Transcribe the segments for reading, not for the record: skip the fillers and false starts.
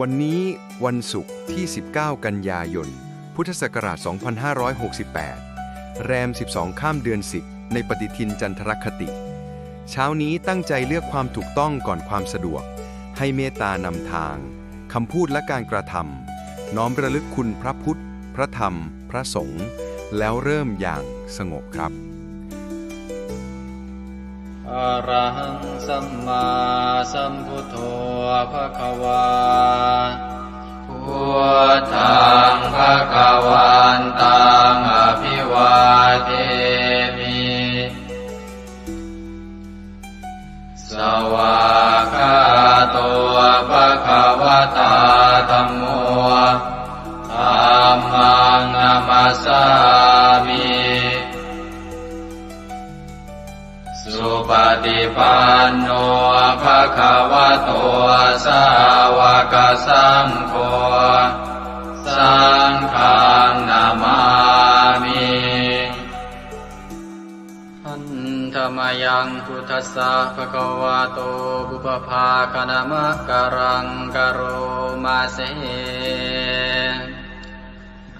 วันนี้วันศุกร์ที่ 19 กันยายน พุทธศักราช 2568 แรม 12 ข้ามเดือน 10 ในปฏิทินจันทรคติ เช้านี้ตั้งใจเลือกความถูกต้องก่อนความสะดวก ให้เมตตานำทาง คำพูดและการกระทำ น้อมระลึกคุณพระพุทธ พระธรรม พระสงฆ์ แล้วเริ่มอย่างสงบครับ อะระหังสัมมาสัมพุทโธภควาพุทธังภควันตังอภิวาเทมิสวากขาโตภควตาธัมโมธัมมังนัมสสามิสุปฏิปันโนภะคะวะโตสาวกสังโฆสังฆังนามามิหันธรรมยังพุทธัสสะภะคะวะโตบุพภาคณมะกะรังกะโรมาเส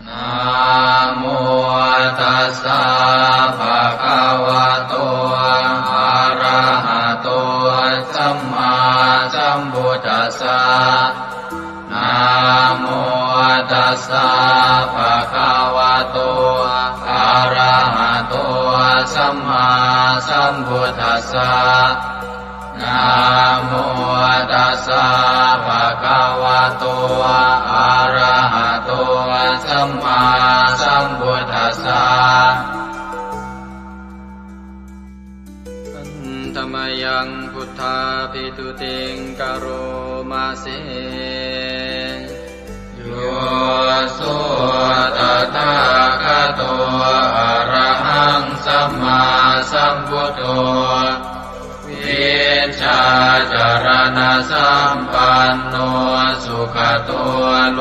นะโมตัสสะภะคะวะโตอะระหะโตสัมมาสัมพุทธัสสะนะโมตัสสะภะคะวะโตอะระหะโตสัมมาสัมพุทธัสสะนะโมตัสสะภะคะวะโตอะระหะโตสัมมาสัมพุทธัสสะธรรมยังพุทธาภิตุติงกโรมาเสโยสุตถาคโตอะระหังสัมมาสัมพุทโธวิชาจารณะสัมปันโนสุขโตโล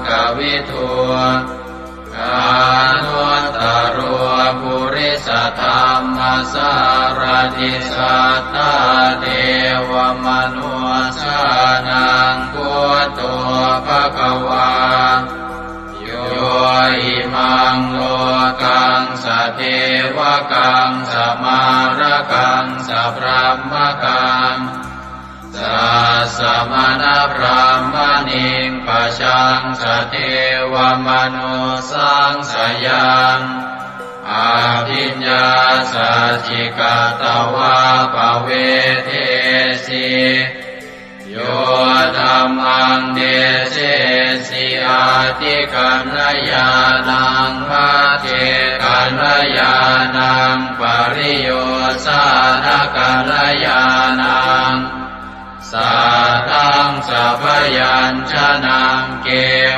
กวิทูกานุตตโรปุริสธรรมสารติสัทธาเทวมนุสสานังพุทโธภควาโยอิมังโลกังสเทวกังสมารกังสพรหมกังสัสสมณพรหมณิงปะชังสเทวมนุสังสยังอาภิญญาสัจจิกตวาภเวเทสิโยธัมมังเดเสสิอาติกัณญาณังมาเทกัณญาณังปริโยสานกัณญาณังสัทธังสัพยัญชนะเก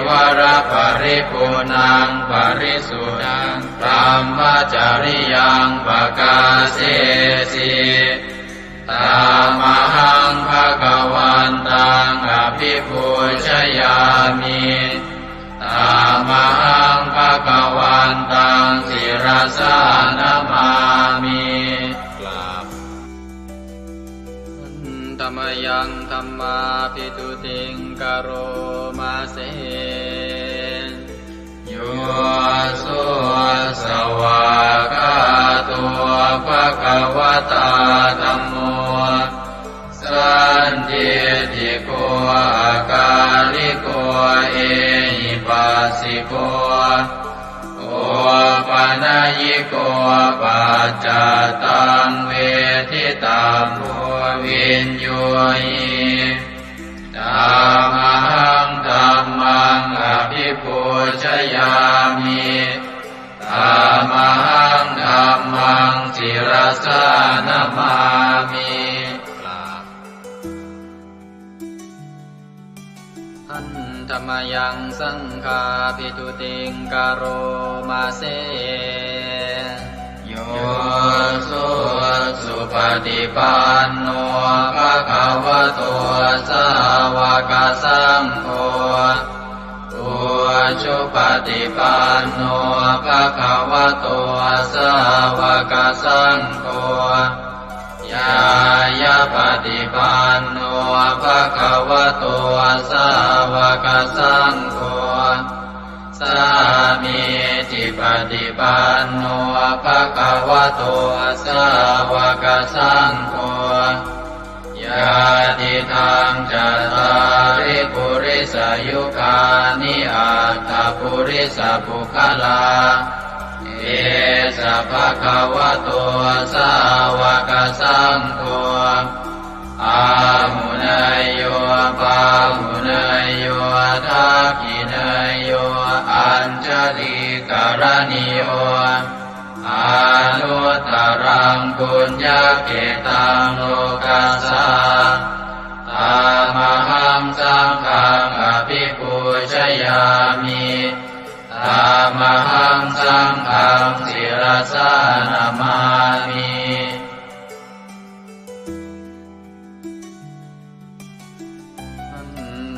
วรปริปุณังปริสุทธังธรรมจริยังปกาเสสิตามหังภควันตังอภิปูชยามิตามหังภควันตังศิรสานามามิธรรมยังธัมมาภิตุติงกโรมาเสโยสุสวากาโตภควตาธัมโมสันติติโกอาการิโกเอหิปัสสิโกโอปนัยโกปัจจตังเวทิตาโพวินโยหิธัมมังธัมมังอภิปูชยามิธัมมังธัมมังศิรสานามามิหันธรรมยังสังฆาภิตุติงกโรมาเสโยสุปฏิปันโนภะคะวะโตสาวกสังโฆชุปฏิปันโนภะคะวะโต สาวกสังโฆยายาปฏิปันโนภะคะวะโตสาวกสังโฆสามีจิปฏิปันโนภะคะวะโตสาวกสังโฆยาติทางจัตตาริปุริสยุคานิอัตถปุริสปุคลาเอสะภะคะวะโตสาวกสังโฆอาหุนายโยปาหุนายโยทักขินายโยอัญชลิกรณิโยอนุตตรังปุญญเกตังโลกัสสะตามหังสังฆังอภิปูชยามิตามหังสังฆังศิรสานามามิ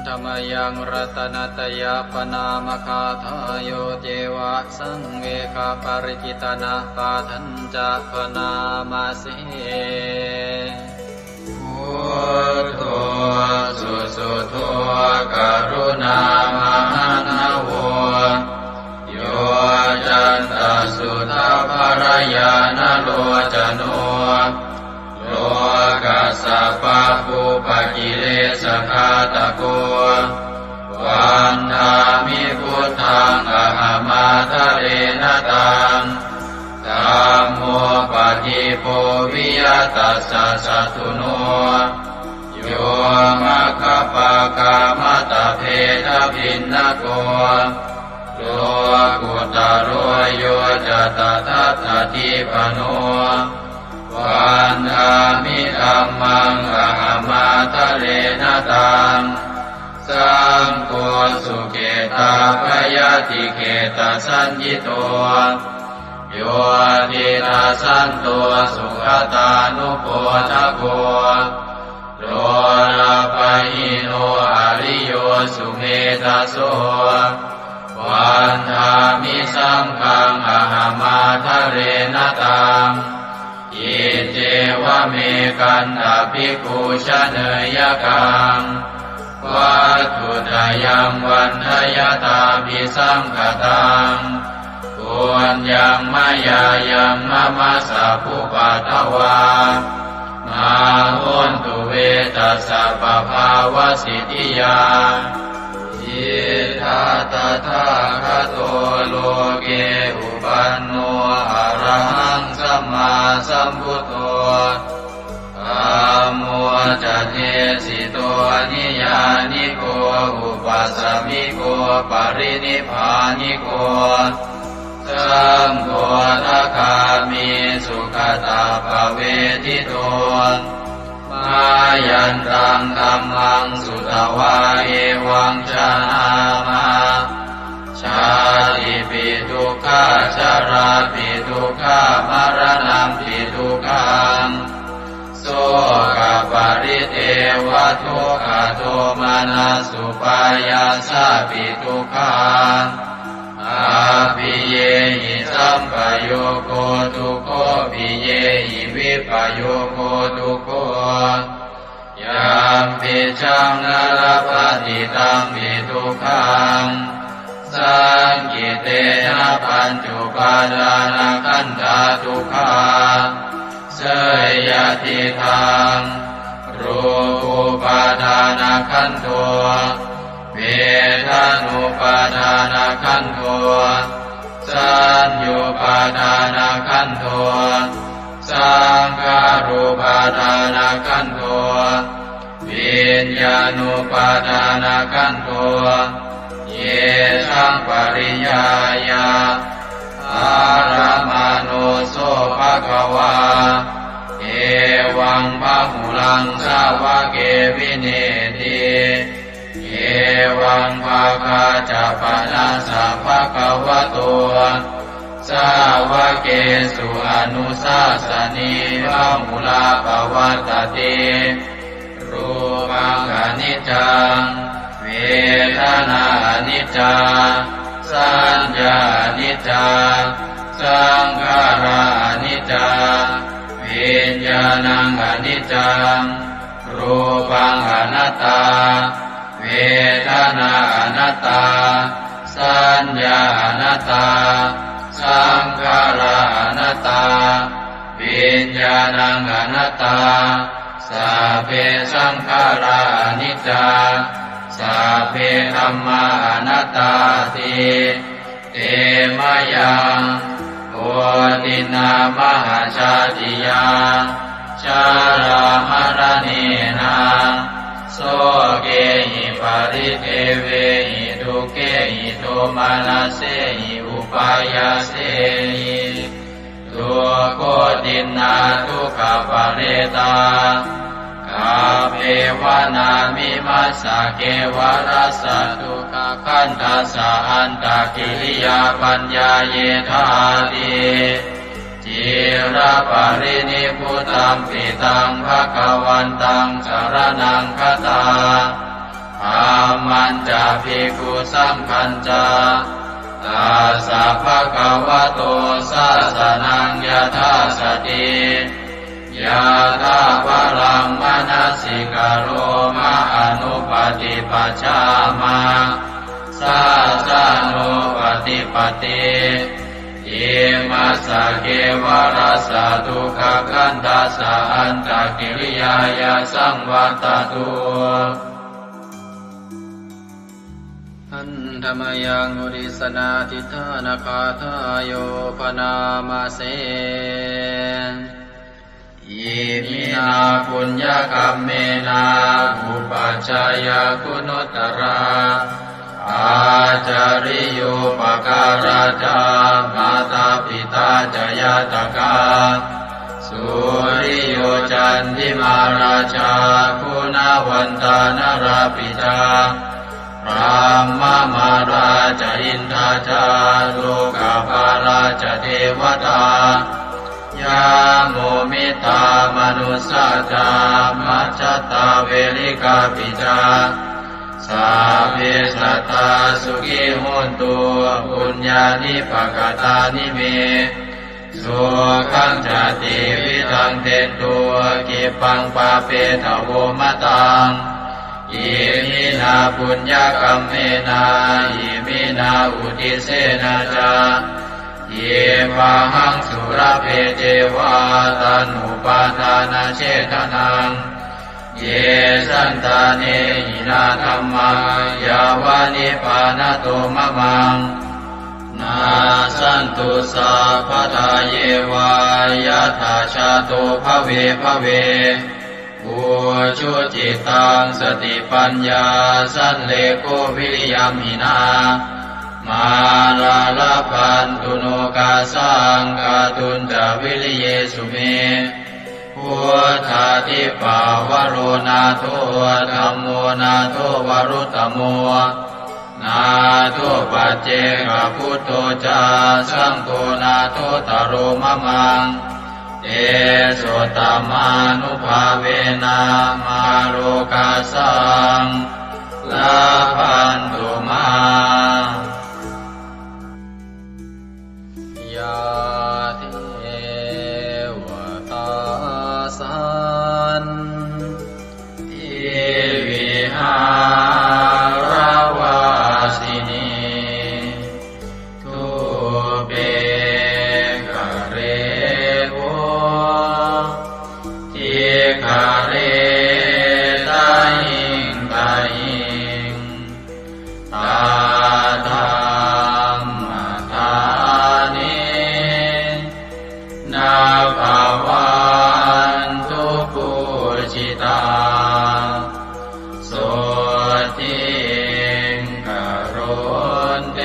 ธรรมยังรัตนตยปนามคาทายโยเจวะสังเวคาปริจิตนาปาทัญจะปนามาสิพุทโธสุสุโธกรุณามหันโวโยจันตสุทาภรยานโลจโนโลกัสสะปะปุปกิเลสขาตะโกวันธามิพุทธังอหมาทะเรนตังธัมโมปฏิโพวิยตัสสะสัตถุโนโยมะคคปะกามตะเพทพินนโกโลกุตโรโยจะตถาคติปโนวันธามิธัมมังอหมาทะเรนตังสังโฆสุเกตาภยติเกตสัญญิโตโยตินาสันโตสุขตานุโปทโกโลนาปหิโนอริโยสุเมธาโสวันธามิสังฆังอหมาทะเรนตังอิเจวะเมกันตภิกขุชเนยกังวัตถุตยังวันทยตาภิสังคตังปุญญังมายายังมะมะสะภุปัตถวามาหุนตุเวตัสสะปะภาวะสิทธิยาอิทัตถาคโตโลเกอุปันโนอะระหังสัมมาสัมพุทโธธัมโมจะเทสิโตนิยานิโกอุปัสสมิโกปรินิพพานิโกสังโฆทัคามิสุขตาภเวทิโตมายันตังธัมมังสุตวาเอวังชนามาชาติปิทุกขาชาราปิทุกขามรณะปิทุกขังโสกปริเทวทุกขโทมานัสสุปายาสาปิทุกขังอาภิเยหิสัมปโยโคทุกโขภิเยหิวิปโยโคทุกโขยามปิชังนรปฏิตังปิทุกขังสังกิเตนะปัญจุปาทานขันธาทุกขาเสยยติทังรูปุปาทานขันโทเวทานุปาทานขันโทสัญญูปาทานขันโทสังขารุปาทานขันโทวิญญาณุปาทานขันโทเยสังปริยายาอารมาโนโสภะคะวาเอวังพะหุลังสาวะเกวิเนติเอวังภาคาจะปนะสัพพะคะวะโตสาวะเกสุอนุสาสนีพะหุลาภวัตติรูปังอนิจจังเวทนาอนิจจาสัญญาอนิจจา สังขารานิจจาวิญญาณังอนิจจังรูปังอนัตตาเวทนาอนัตตาสัญญาอนัตตาสังขาราอนัตตาวิญญาณังอนัตตาสัพเพสังขารานิจจาสัพเพธัมมาอนัตตาติเตมะยังโอตินามหาชาติยาชารามรณีนาโสเกหิปาริเทเวหิทุเกหิโทมานาเสหิอุปายาเสหิทุกโคตินาทุกขปะเรตากาเปวานามิมัสสะเกวรัสสะทุกขคันทัสสะอันตะกิริยาปัญญาเยธาติจิระปะรินิพพุตังปิตังภคะวันตังสรณังคตาธัมมันจะภิกขุสังฆัญจาตัสสะภะคะวะโตสาสนังยถาสติยะถาปรังมนัสสิกโรมะอนุปติปัชฌามาสาสะโนปฏิปติอิมัสสะเกวรัสสะทุกขคันทัสสะอันตะกิริยายาสังวัตตุอันธรรมยังอุริสนาทิฏฐานาคาทายโยปนามาเสอิมินาปุญญกัมเมนาอุปัชฌายคุณุตตราอาจาริโยปการาจามาตาปิตาจยาตกาสุริโยจันทิมาราชาคุณวันตานราปิตาพระมมาราชอินทาจาโลกาภาราชเทวตายาโมมิตามนุสสาจามัจจตาเวริกาปิจาสาเพสัตตาสุขิโหนตุปุญญานิปกตานิเมสุขังจติวิทังเตตัวกิปังปาเปตโวมะตังอิมินาปุญญกัมเมนาอิมินาอุทิเสนาจาเยวะหังสุรเพเจวาตันุปาทานาเชตนังเยสันตาเนหินาธัมมายาวานิปานโตมะมังนาสันตุสัพพทาเยวายะถาชาโตภเวภเวอุชุจิตังสติปัญญาสันเลโกวิริยมหินามาลาลาพันตุโนกาสังกาตุนจาวิริเยสุเมพุทธาทิปาวโรนาโทธัมโมนาโทวรุตตโมนาโทปัจเจกพุทโธจาสังโฆนาโทตโรมะมังเอโสตมานุภาเวนะมาโลกาสังลาพันตุมายาเทวตาสันติวิหารวาสินีทุเปกเรโวทิคาเรตาหิงตาหิงตาธรรมธานินาภาวันตุปุจิตาโสติงกโรนเต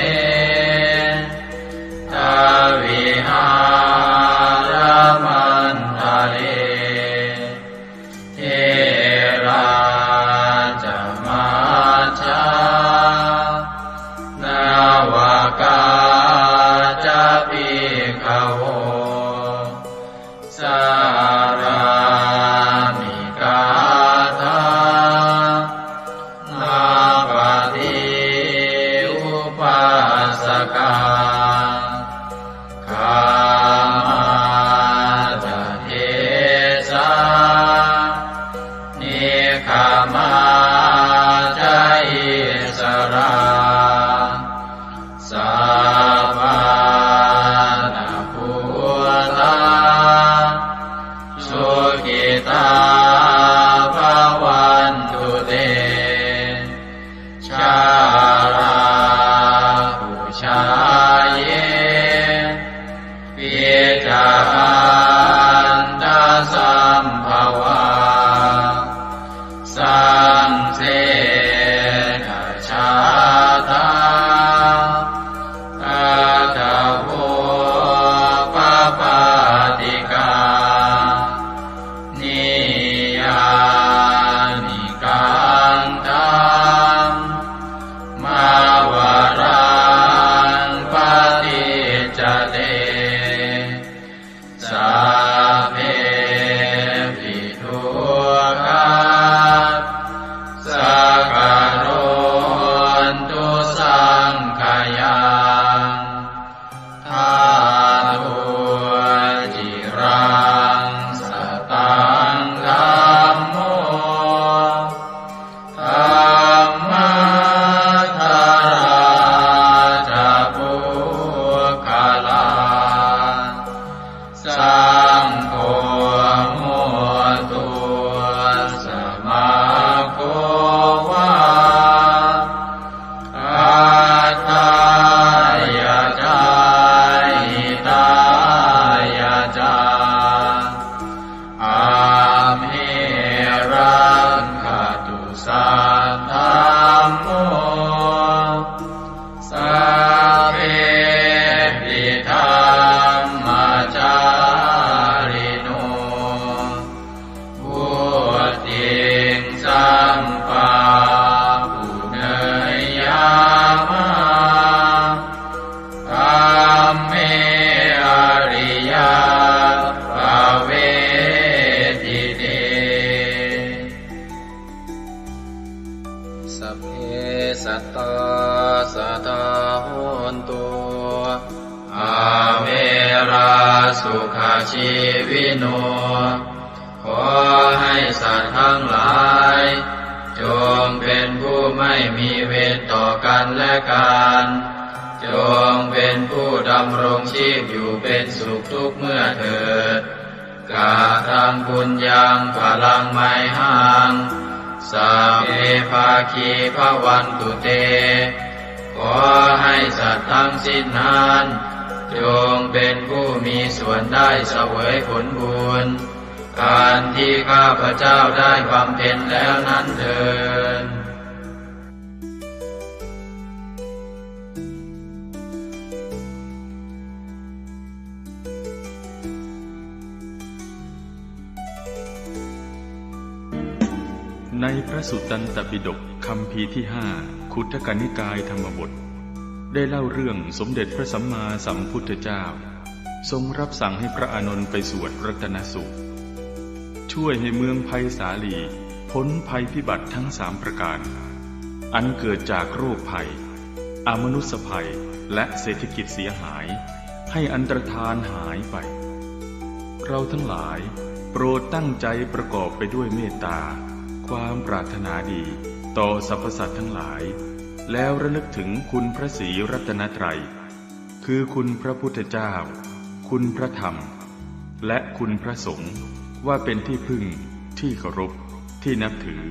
ทาวิหารมันทะเลเทราจมาชานาวากาจะภิกขโวสารามิกาธานาปฏิอุปัสสกาขั ราสุขาชีวิโนขอให้สัตว์ทั้งหลายจงเป็นผู้ไม่มีเวรต่อกันและกันจงเป็นผู้ดำรงชีพอยู่เป็นสุขทุกเมื่อเถิดกาทังบุญยังพลังไมหังสัพเพภาคีภวันตุเตขอให้สัตว์ทั้งสิ้นนั้นจงเป็นผู้มีส่วนได้เสวยผลบุญการที่ข้าพเจ้าได้บำเพ็ญแล้วนั้นเถิดในพระสุตตันตปิฎกคัมภีร์ที่5 คุตทกนิกายธรรมบทได้เล่าเรื่องสมเด็จพระสัมมาสัมพุทธเจ้าทรงรับสั่งให้พระอานนท์ไปสวดรัตนสูตรช่วยให้เมืองไผ่สาลีพ้นภัยพิบัติทั้ง3ประการอันเกิดจากโรคภัยอมนุษยภัยและเศรษฐกิจเสียหายให้อันตรธานหายไปเราทั้งหลายโปรดตั้งใจประกอบไปด้วยเมตตาความปรารถนาดีต่อสรรพสัตว์ทั้งหลายแล้วระลึกถึงคุณพระศรีรัตนตรัยคือคุณพระพุทธเจ้าคุณพระธรรมและคุณพระสงฆ์ว่าเป็นที่พึ่งที่เคารพที่นับถือ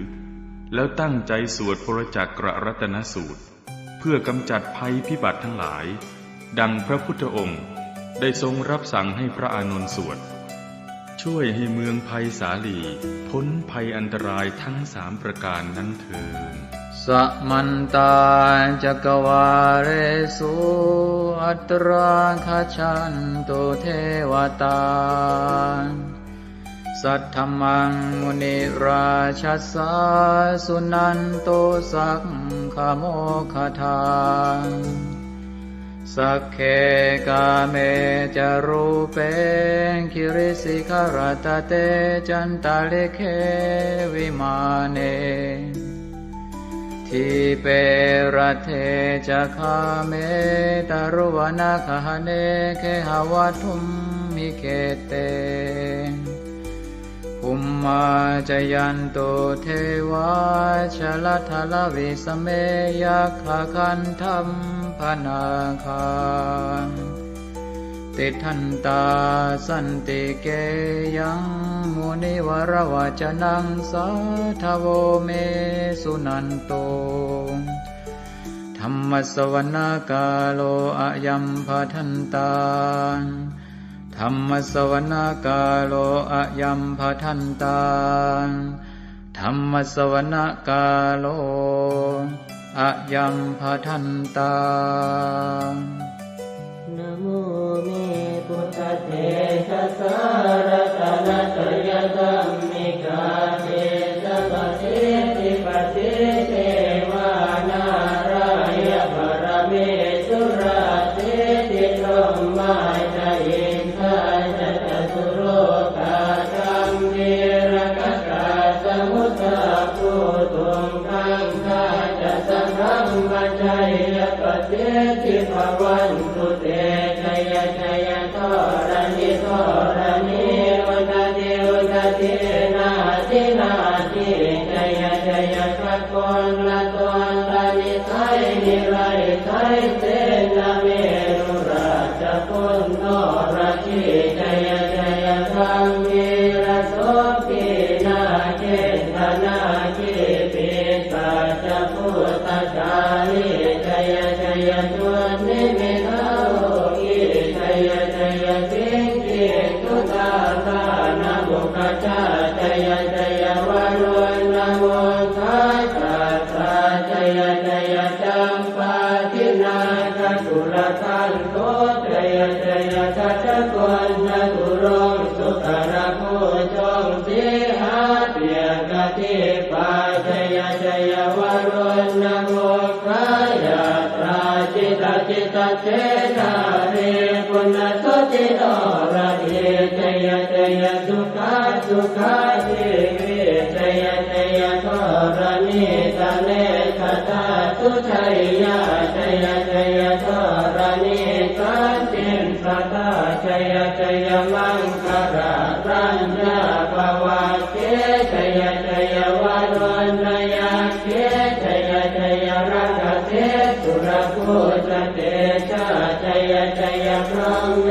แล้วตั้งใจสวดพระจักรรัตนสูตรเพื่อกำจัดภัยพิบัติทั้งหลายดังพระพุทธองค์ได้ทรงรับสั่งให้พระอานนท์สวดช่วยให้เมืองไผ่สาลีพ้นภัยอันตรายทั้ง3ประการนั้นเถิดสมันตาจักวาเรสุอัตราคชันตุเทวตาสัทธมังมุนิราชัสสาสุนันโตสักขโมคทาสักเคกาเมจารูเปคิริสิขรตเตจันตาเลเควิมาเนทิเปรเทจะคาเมตารุวนาคหเนเคหวัตุมมิเกเตภูมิมาจยันโตเทวาชลทลวิสเมยัคขคันธัมพนาคาติทันตาสันติเกยังมุนิวรวจนังสัทธโวเมสุนันโตธัมมสวนาคาโลอะยัมภทันตาธัมมสวนาคาโลอะยัมภทันตาธัมมสวนาคาโลอะยัมภทันตานะโมเมพุทธเถชะสารตนะตยธัมมิกาเทสะปะเทติปะเทเทวานารายะปรเมสุราเทติธรรมาจายินทาจัตตุโรกาธัมเมรกัสสะสมุทธาภูตุงคังคาจะสังฆัมมัจจยปะเทติภวันตุเตชัยชัยทรณิทรณิอุตติอุตตินาทินาทิชัยชัยสักคนละตนละนิสัยนิไรไทยเสนาเมรุราชพุนโนราชิชัยชัยธรรมิระโสปินาเกตนาคิปิสัจพุทธจาริชัยชัยตุนิมิตาชัยชัยสิงคิตุตาตานะบุคจาชัยชัยวารุณโมทัสสะชัยชัยจัมปาทินาคตุลทันโตชัยชัยทัตตะโกนจตุรงสุขระโพจงสิหาเปียกติปาชัยชัยวารุณโมคายาตราจิตจิตเจนาเรปุณสติโนระเทชัยชัยสุขาสุขาทิวิชัยชัยทรณิตาเนคตาสุชัยยาชัยชัยทรณิสันติสัตตาชัย มังคารารัญญาภวะเกชยชยวารุณยาเกชยชยรักเทสุรภูตเตชะชยชยพระเม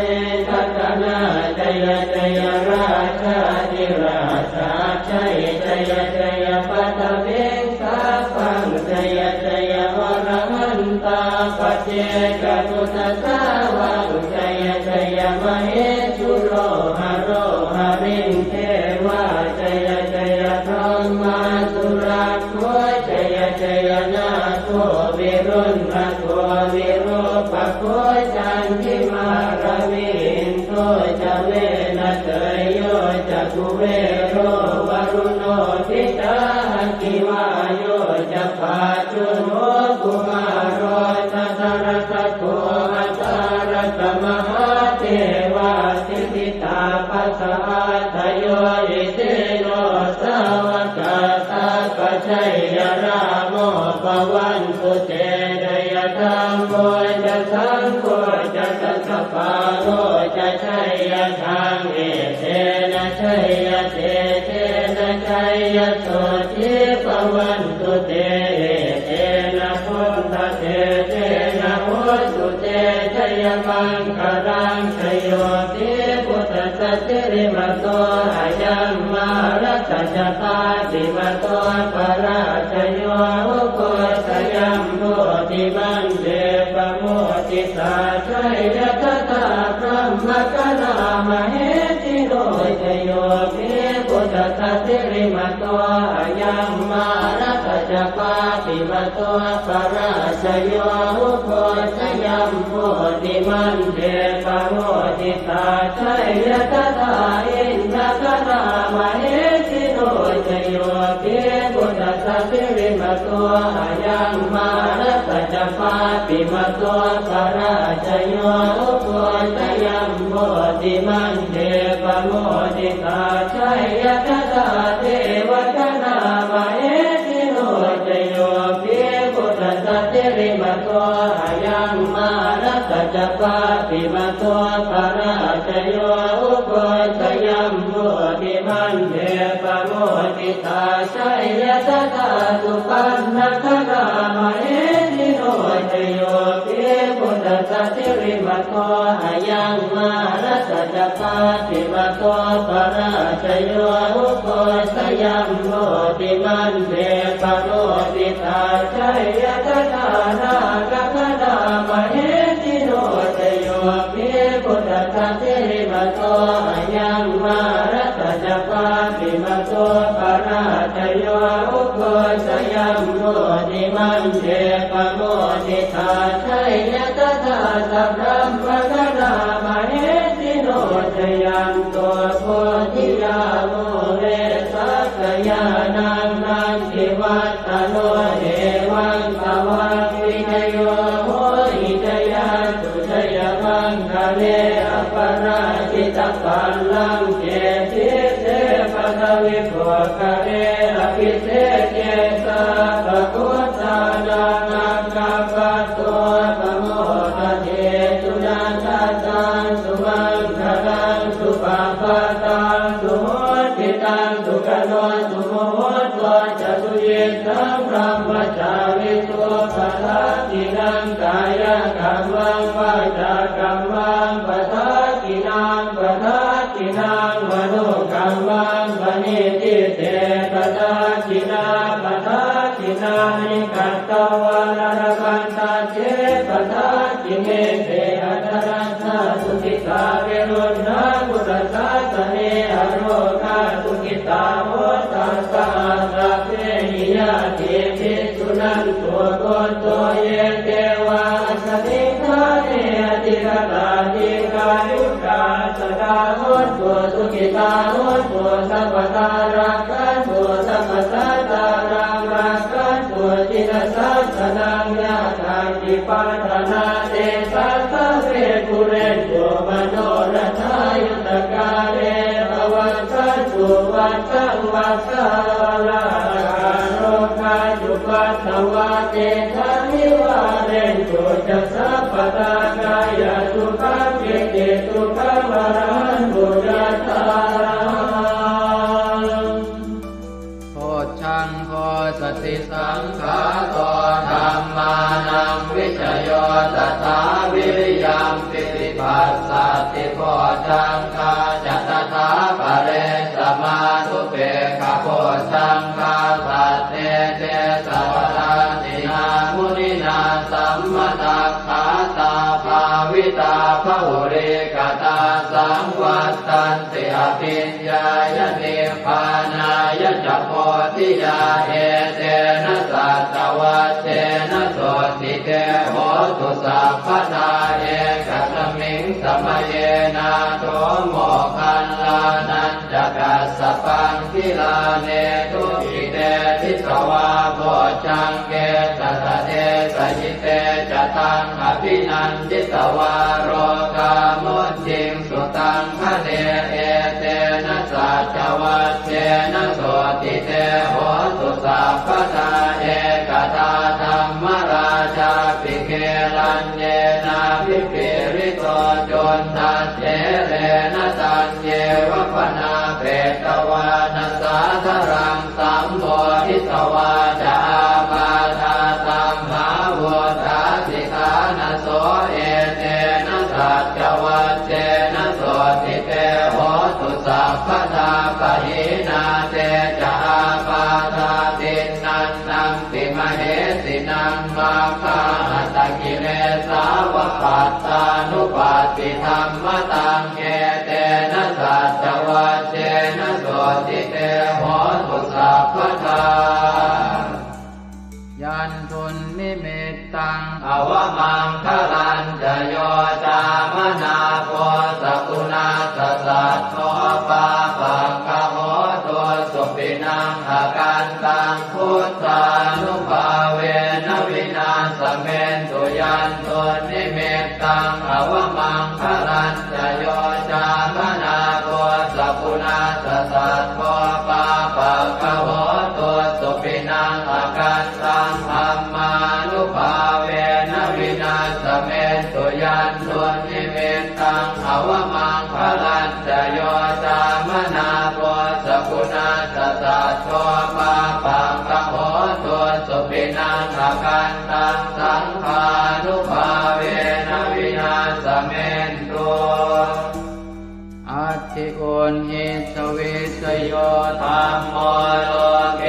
ทัตนาชยชยราชาธิราชาชัยชยชยปัตเวงสาปังชยชยวรมันตาปเจกตุตสาวังชยชยมเหสุโรหโรหริงเทวาชยชยพรหมาสุรักโขชยชยนาโควิรุณโควิโรปโคจันทิมารวินโทจะเวนะเตยโยจะกุเวโรวรุโนทิตาคิวาโยจะปาจุโนกุมารโรตัสรตโกอัตารตมหาเทวาสิทิตาปัสสะทโยอิเตโนสาวกตาปชัยยราโมปวันตุเตเดยธรรมโมจะสังโฆจะสัสปาโรจะชัยยทางเอเทนะชัยยเตเทนะชัยยโสทิปวันตุเตเทนะพุทธเตเทนะโหตุเตชัยมังคารังชโยติพุทธสัจจิริมโตอายัมมารัตจตาติมโตปราชโยอุโกสยัมโพธิมันเดปโมติสาชัยยตถาพระมกนามเหติโรชโยติพุทธสัจจิริมโตอายัมมารัตจปาติมโตปราชโยอุโกสยัมโพธิมันเดปโมติสาชัยยตถาอินทกนามเหติโรชโยติพุทธสัจจิริมโตอายังมารัตจปาติมโตปราชโยอุโกสยัมโพธิมันเดปโมติสาชัยยตถาเทวกนามเหติโรชโยติพุทธสัจจิริมโตอายังมารัตจปาติมโตปราชโยอุโกสยัมโพธิมันเดปโมติสาชัยยตถาสุปันนครามเหติโรชโยติพุทธสัจจิริมโตอายังมารัตจปาติมโตปราชโยอุโกสยัมโพธิมันเดปโมติสาชัยยตถานาคคณามเหติโรชโยติพุทธสัจจิริมโตอายังมารัตจปาติมโตปราชโยอุโกสยัมโพธิมันเดปโมติสาชัยยตถาสัพพะมกนามเหติโรชยัมโตโพธิยาโมเรสักยานังนันทิวัตตโนเดวังสวังวิจโยโหอิจยาตุชยมังคะเลอปราชิตปัลลังเกติเสปทวิโภคะเรอภิเศษเกสาภพุทธานังอังคัปปะโตปโมทะเทสุนันทตังสุมังคลังสุปาปะตังสุโหติตังสุขโนสุโมโหตัวจะสุเยสังพรหมจาริสุปะทัสสินังกายกัมมังวาจากัมมังปะทัสสินังปะทัสสินังมโนกัมมังปณิทิเตปะทัสสินาปะทัสสินานิกัตตวานรกันตาเจปะทัสสิเมเตอัตรัสสะสุขิตาเวรุณาพุทธสัสเนอโรคาสุขิตาโหตัสสะสัพเพหิยาติภิกขุนันตัวโกโตเยเทวาสนิทาเนอติรตาติกายุกาสดาโหตัวสุขิตาโหตัวสัพพตารักขันตัวสัพพสัตตารังรักขันตัวจิตสัสสนังยาทาติปัฏนาเตสัสสะเวกุเรนตัวมโนรัฐายุตกาเลภวันสันตุวัฏสังวัฏสารลาโรคาจุปัสสวะเตทันนิวาเรนตุจัสสะปะตากายสุขังเกติสุขังวรหันตุ ยัตตารัง โพชังโพสติสังขาโตธัมมานังวิชโยตถาวิริยัมปิติปัสสติโพชังคาจัตถาปะเรสมาธุเปขโพชังคาสัตเตเตสวะราตินามุนินาสัมมตัคขาตาภาวิตาภุริกตาสังวัตตันติอภิญญายนิพพานายจักโพธิยาเอเตนะสัตวัตเตนะโสติเตโหตุสัพพทาเอกสมิงสมเยนาโตโมคันลานันจกัสสปังคิลาเนตุอิเตทิสวาโพชังเกตตะเตสยิเตจตังอภินันทิสวาโรกามุจิงสุตังคะเนเอเตนะสัจวัตเตนะโสติเตโหตุสัพพทาเอกตาธรรมราชาปิเกลันเยนาภิปิริโตจนทัสเจเรนะตัญเยวะปนาเปตวานัสสาธรังสัมโพธิสวาจาปาทาตัมภาวตาสิทานะโสเอเตนะสัจวัตเตนะโสติเตโหตุสัพพทาปะหินาเตจาปาทาตินันนังติมเหสินังมาคาตะกิเลสาวะปัตตานุปัสสิธรรมตังเอเตนะสัจวัตเตนะโสติเตโหตุสัพพทายันทุนนิมิตตังอวมังคลันจะโยจามนาโพสกุณาสสัตโตปาปังกโหตัวสุปินังอาการตังพุทธานุภาเวนะวินาสเมนตุยันทุนนิมิตตังอวมังคลันจะโยจามนาโพสกุณาสสัตโตปาปังกโหตัวสุปินังอาการตังธรรมานุภาเวนะวินาสเมนตุยันตุนิเมตังอวมังคลันจะโยจามนาโพสกุณาสสัตโตปาปังกโหตัวสุปินังอาการตังสังฆานุภาเวนะวินาสเมนตุอัตถิโอนหิสวิสโยธัมโมโลเก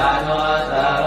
อนุสโร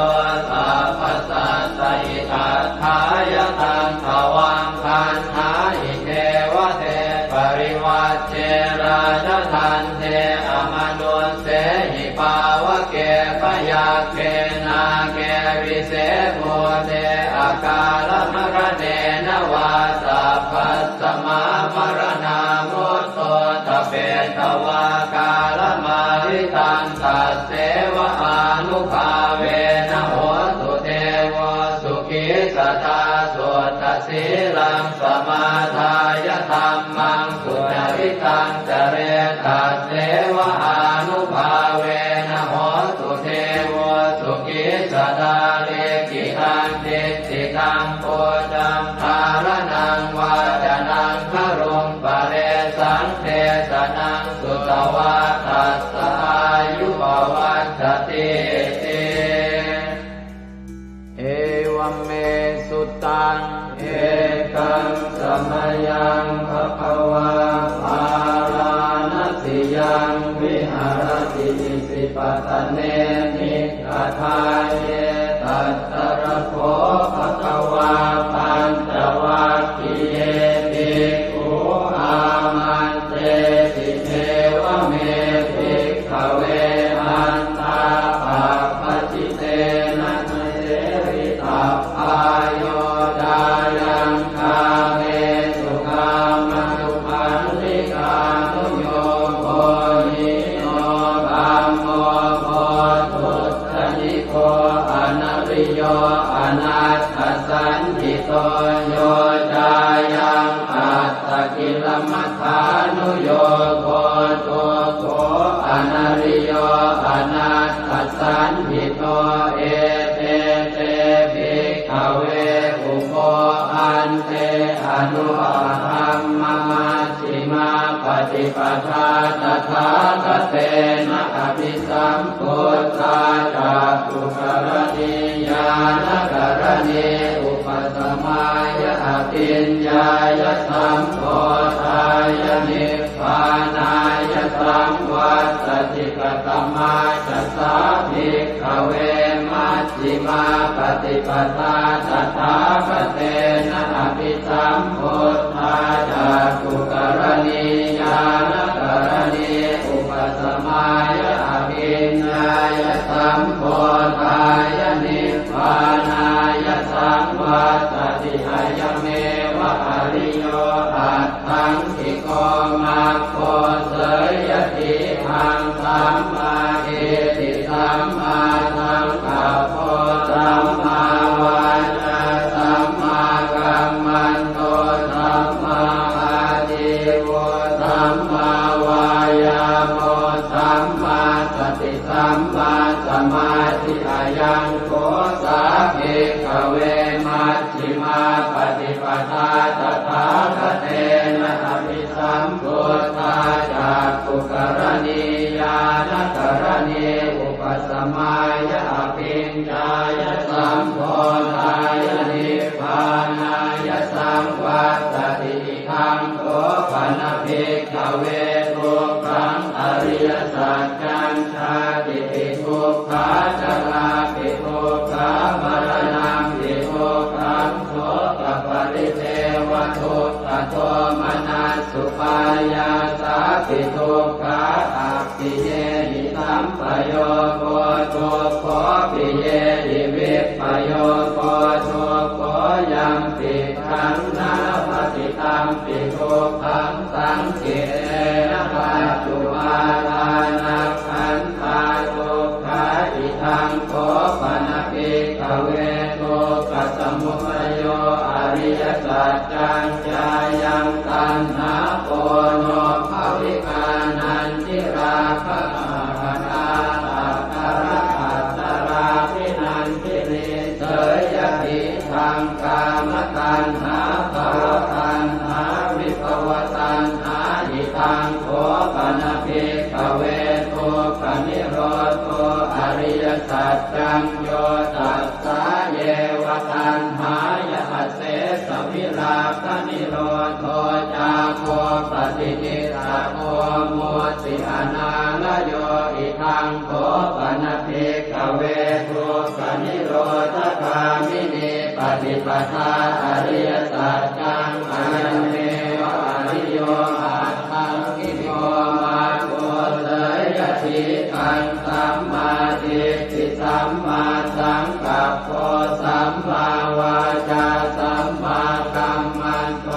สัพพสัตตอิทัฏฐายตังภวังคันหาอิเทวเทปริวัชเชราชทันเทอมนุสเสหิปาวะเกปยาเกนาเกวิเศโมเทอากาลมรเนนวาสัพพัสสมามรณามุตโตตเปตวากาลมาริตังตัสเสวะอานุภาเวนะโหตุเทวสุขิสตาสุตสีลังสมาทายธรรมังสุจริตังจเรตัสเสวะอานุภาเวนะโหตุเทวสุขิสตาเลกิตังติติตังโพจังภารนังวาจนังครุงปะเรสังเทสนังสุตวาทัสสะอายุภวัฏฏติเอวเมสุตังเอกังสมยังภควาภารานัสสิยังวิหารติสิปตเนนิกทาเยตัตตระโภภควาปัญจวัคคีเยภิกขุอามันเตสิเทวเมภิกขเวอันตาภาปจิเตนะเสริตัพพายโยดายังคาเมสุขามนุพันธิกานุโยโภหิโนธัมโมโพธุตนิโกอนัริโยอนัตถสันติโตโยจายังอัตตกิลมัฏฐานุโยโกตุโกอนัริโย ฏิปทาตถาคเตนะอภิสัมพุทธาจักขุกรณีญาณกรณีอุปสมัยอภิญญายสัมโพธายนิพพานายสัมวัตติกตมาจัสสาภิกขเวมัชฌิมาปฏิปทาตถาคเตนะอภิสัมพุทธาจักขุกรณีญาณกรณีอุปสมัยอภิญญายสัมโพธายนิพพานายสัมวัตติอายเมวะอริโยอัตถังคิโกมัคโคเสยติหังสัมมาเอติสัมมาสังกัปโปสัมมาวาจาสัมมากัมมันโตสัมมาอาชีวะสัมมาวายาโมสัมมาสติสัมมาสมาธิอายังโกสาภิกขเวมัชฌิมาปฏิปทาตถาคเตนะอภิสัมพุทธาจักขุกรณีญาณกรณีอุปสมัยอภิญญายสัมโพธายนิพพานายสัมวัตติทังโสปนภิกขเวทุกขังอริยสัจจัญชาติปิทุกขาจราปิทุกขามรณะปิทุกขังโสกปริเทวทุกขโทมนัสสุปายาสาปิทุกขาอัปปิเยหิสัมปโยโกทุกขปิเยหิวิปปโยโกทุกขยังปิขันนาปฏิตัมปิทุกขังสังเกนะปัจจุปาทานักขันธาทุกขาอิทังโขปนภิกขเวทุกขสมุทัยโยอริยสัจจัญญายังตัณหาโกโนภวิกานันทิราคะภะนาอัตตระอัตตราภินันทิริเสยติทางกามตัณหาภวตัณหาวิภวตัณหาอิทังโขปนภิกขเวทุกขนิโรธอริยสัจจังโยตัสสะเยวตัณหายะเสสวิราคะนิโรธจาโคปฏินิสสะโคโมติอนาลโยอิทังโขปนภิกขเวทุกขนิโรธคามินีปฏิปทาอริยสัจจังอายเมวะอริโยอัตถังคิโยมาโกเสยติขังสัมมาทิฏฐิสัมมาสังกัปโปสัมมาวาจาสัมมากัมมันโต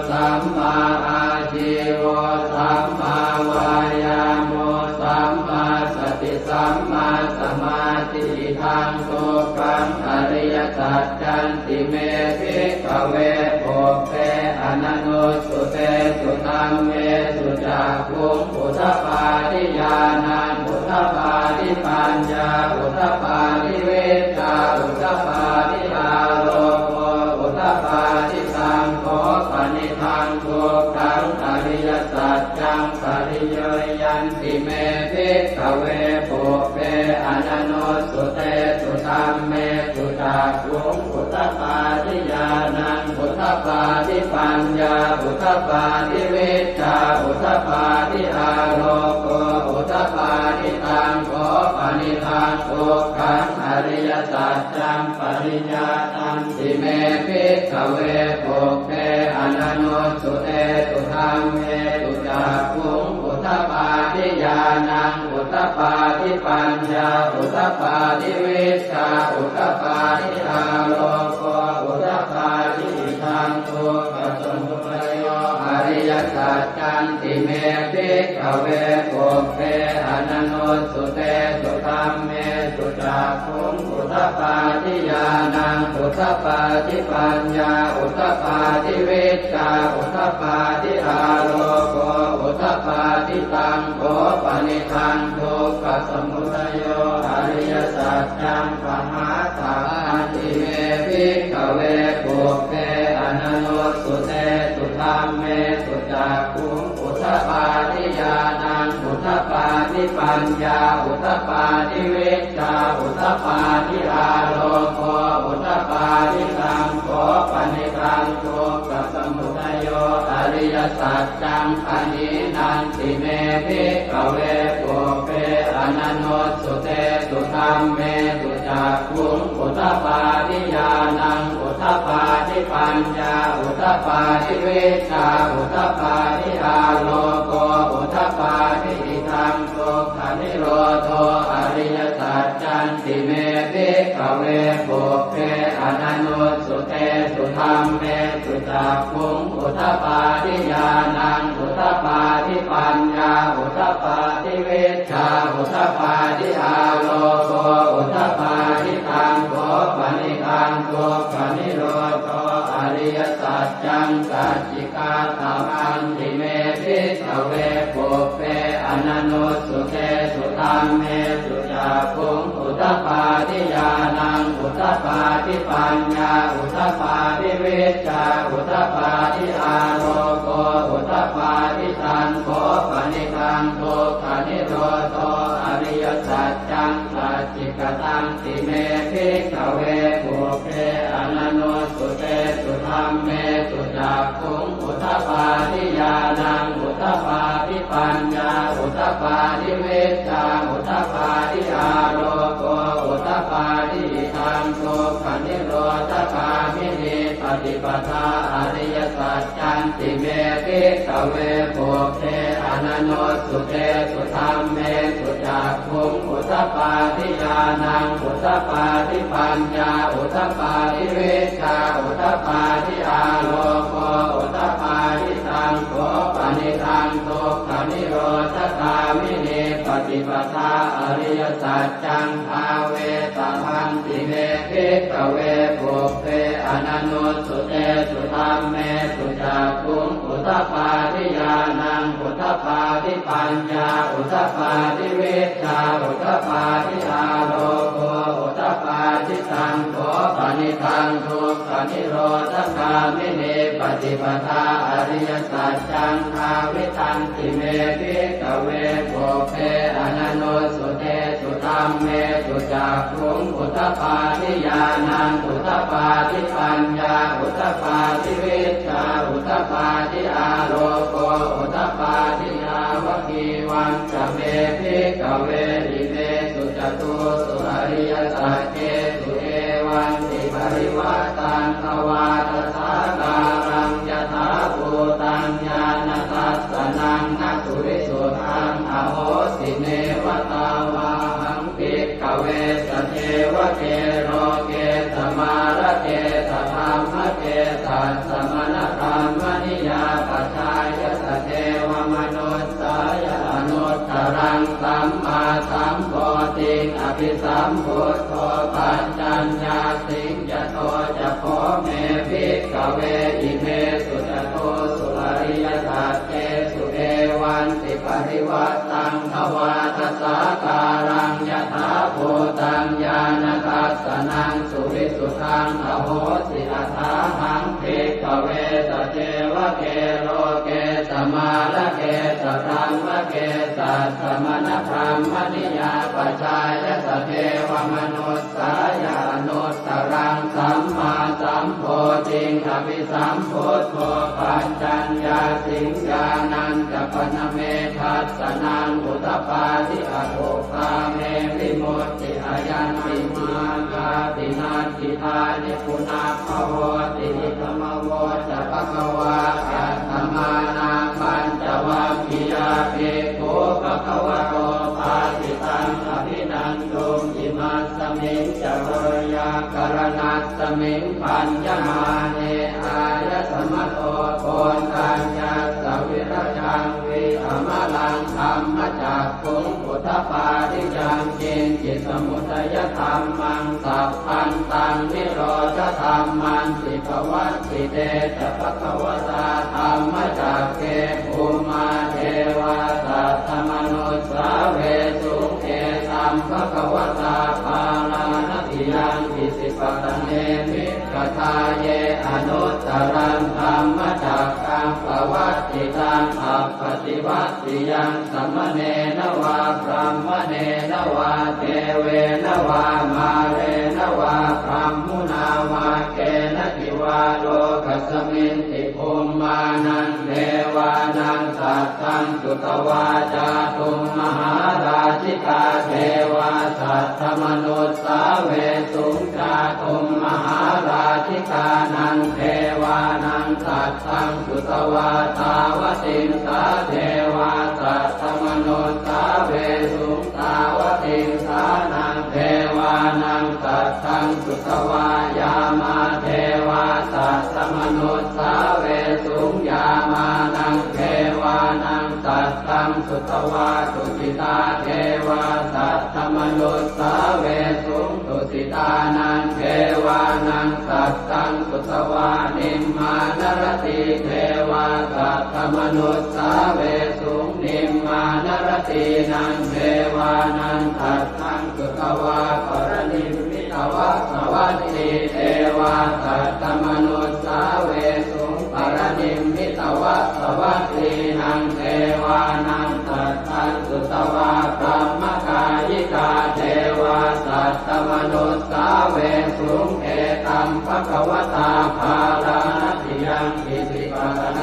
สัมมาอาชีวะสัมมาวายาโมสัมมาสติสัมมาสมาธิทังทุกขังอริยสัจจันติเมภิกขเวโภเปอนันโนสุเตสุตัมเมสุจักขุงอุทธปาทิญาณังอุทธปาทิปัญญาอุทธปาทิเวชาอุทธปาทิอาโลโกอุทธปาทิสังโฆปณิทังทุกขังอริยสัจจังปริโยยันติเมภิกขเวโภเปอนันโนสุเตสุตัมเมสุจักขุงอุทธปาทิญาณังอุทธปาทิปัญญาอุทธปาทิเวชาอุทธปาทิอาโลโกอุทธปาทิตังโฆปณิทังทุกขังอริยสัจจังปริญญาตันติเมภิกขเวโภเปอนันโนสุเตสุธัมเมสุจักขุงอุทธปาทิญาณังอุทธปาทิปัญญาอุทธปาทิเวชาอุทธปาทิอาโลโกอุทธปาทิทังทุกขสมุทัยโยอริยสัจจันติเมภิกขเวโภเปอนันโนสุเตสุธัมเมสุจักขุงอุทธปาทิญาณังอุทธปาทิปัญญาอุทธปาทิเวชาอุทธปาทิอาโลโกอุทธปาทิตังโฆปณิทังทุกขสมุทัยโยอริยสัจจังปหาสังติเมภิกขเวโภเปอนันโนสุเตสุธัมเมสุจักขุงอุท ทปาทิญาณังอุทธปาทิปัญญาอุทธปาทิวิชชาอุทธปาทิอาโลโกอุทธปาทิสังโฆปณิธังโตกัสสมุทัยโยอริยสัจจังอนินันติเมภิกขเวปุเปอนันโนสุเตสุธัมเมสุจักขุงอุทธปาทิญาณังอุทธปาทิปัญญาอุทธปาทิวิชชาอุทธปาทิอาโลโกอุทธปาทิอิทังโตขนิโรโธอริยสัจจันติเมภิกขเวปุเปอนันโนสุเตสุธัมเมสุจักขุงอุทธปาทิญาณังอุทธปาทิปัญญาอุทธปาทิวิชชาอุทธปาทิอาโลโกอุทธปาทิตังโกปณิธังโกปณิโรโธอริยสัจจังสัจจิกาตมังติเมภิกขเวปุเปอนันโนสุเตสุธัมเมสุจักขุงอุทธปาทิญาณังอุทธปาทิปัญญาอุทธปาทิวิชชาอุทธปาทิอาโลโกอุทธปาทิตังโกปณิธังโกขนิโรโธอริยสัจจังสัจจิกตังติเมภิกขเวปุเปอนันโนสุเตสุธัมเมสุจักขุงอุทธปาทิญาณังอุทธปาทิปัญญาอุทธปาทิวิชชาอุทธปาทิอาโลโกอุทธปาทิทังโกขนิโรธคามินิปฏิปทาอริยสัจจันติเมภิกขเวปุเปอนันโนสุเตสุธัมเมสุจักขุงอุทธปาทิญาณังอุทธปาทิปัญญาอุทธปาทิวิชชาอุทธปาทิอาโลโกอุทธปาทิตังโกปณิธังโตขนิโรธคามินิปฏิปทาอริยสัจจังภาเวตพันติเมภิกขเวปุเปอนันโนสุเตสุธัมเมสุจักขุงอุทธปาทิญาณังอุทธปาทิปัญญาอุทธปาทิวิชชาอุทธปาทิอาโลโกอุทธปาทิตังโกปณิธังทุกขนิโรธคามินิปฏิปทาอริยสัจจังภาวิตันติเมภิกขเวปุเปอนันโนสุเตสุธัมเมสุจักขุงอุทธปาทิญาณังอุทธปาทิปัญญาอุทธปาทิวิชชาอุทธปาทิอาโลโกอุทธปาทิยาวกีวันจะเมภิกขเวอิเมสุจตุสุอริยสัจเจสุเอวันติปริวัตตังภวาทสาการังยถาภูตังญาณทัสสนังนัสุริสุทังอโหสิเนวตาวาหังภิกขเวสเทวเกโรเกสมาระเกสธรรมเกสัสสมณธรรมนิยาปัจจายสเทวมนุสสายอนุตตรังสัมมาสัมโพธิอภิสัมพุทโธปัญจัญญาสิงยโตจะโพเมภิกขเวอิเมสุจโตสุอริยสัจเจสุเอวันติปริวัตตังภวาทสาการังยถาภูตังญาณทัสสนังสุวิสุทังอโหสิอัฏฐาหังภิกขเวสเทวเกโลเกสมาระเกสธรรมเกสัสสมณธรรมนิยาปัจจายสเทวมนุสสายานุตตรังสัมมาสัมโพธิอภิสัมพุทโธปัญจัญญาสิงญานันจะปนเมทัสสนังอุทธปาทิอโภคาเมวิมุตติอายันติมาคาตินาติทานิปุนาภโวตินิธรรมโวจะภควาอัตถมานาปัญจวัคคียาเภโคภควโตปาติตังอภินันตุอิมัสสมิงจะเวยากรณัสสมิงปัญญมาเนอายสมโตโกนตัญญาสวิรจังวิธรรมลังธรรมจักขุงอุทธปาทิยังจินจิตสมุทัยธรรมังสัพพันตังนิโรธธรรมันติภวัตติเตจะภควตาธรรมจักเกภูมาเทวาสัตตมนุสสาเวสุเอตัมภควตาปาลานติยังอิสิปตเนมิกทาเยอนุตตรังธรรมจักกังภวัตติ ติตังอัปปติวัตติยังสัมมเนนวาพรหมเนนวาเทเวนวามาเรนวาพรหมุนาวาเกณทิวาโลกัสมินติภูมิมานันเทวานังสัตตังสุตวาจาตุมมหาราชิกาเทวาสัตถมนุสสาเวสุงจาตุมมหาราชิกานังเทวานังสัตตังสุตวาตาวติงสาเทวาสัตถมนุสสาเวสุงตาวติงสานังเทวานังสัตตังสุตวายามาเทวาสัตถมนุสสาเวสุงยามานังเทวานังสัตตังสุตวาตุสิตาเทวาสัตถมนุสสาเวสุงตุสิตานังเทวานังสัตตังสุตวานิมมานรติเทวาสัตถมนุสสาเวสุงนิมมานรตินังเทวานังสัตตังสุตวาปรนิมมิตวัสสวัตติเทวาสัตถมนุสสาเวสุงปรนิมมิตวัสสวัตตินังเทวานังสัตตังสุตวาพรหมกายิกาเทวาสัตถมนุสสาเวสุงเอตัมภควตาภาลานัติยังอิสิปะเน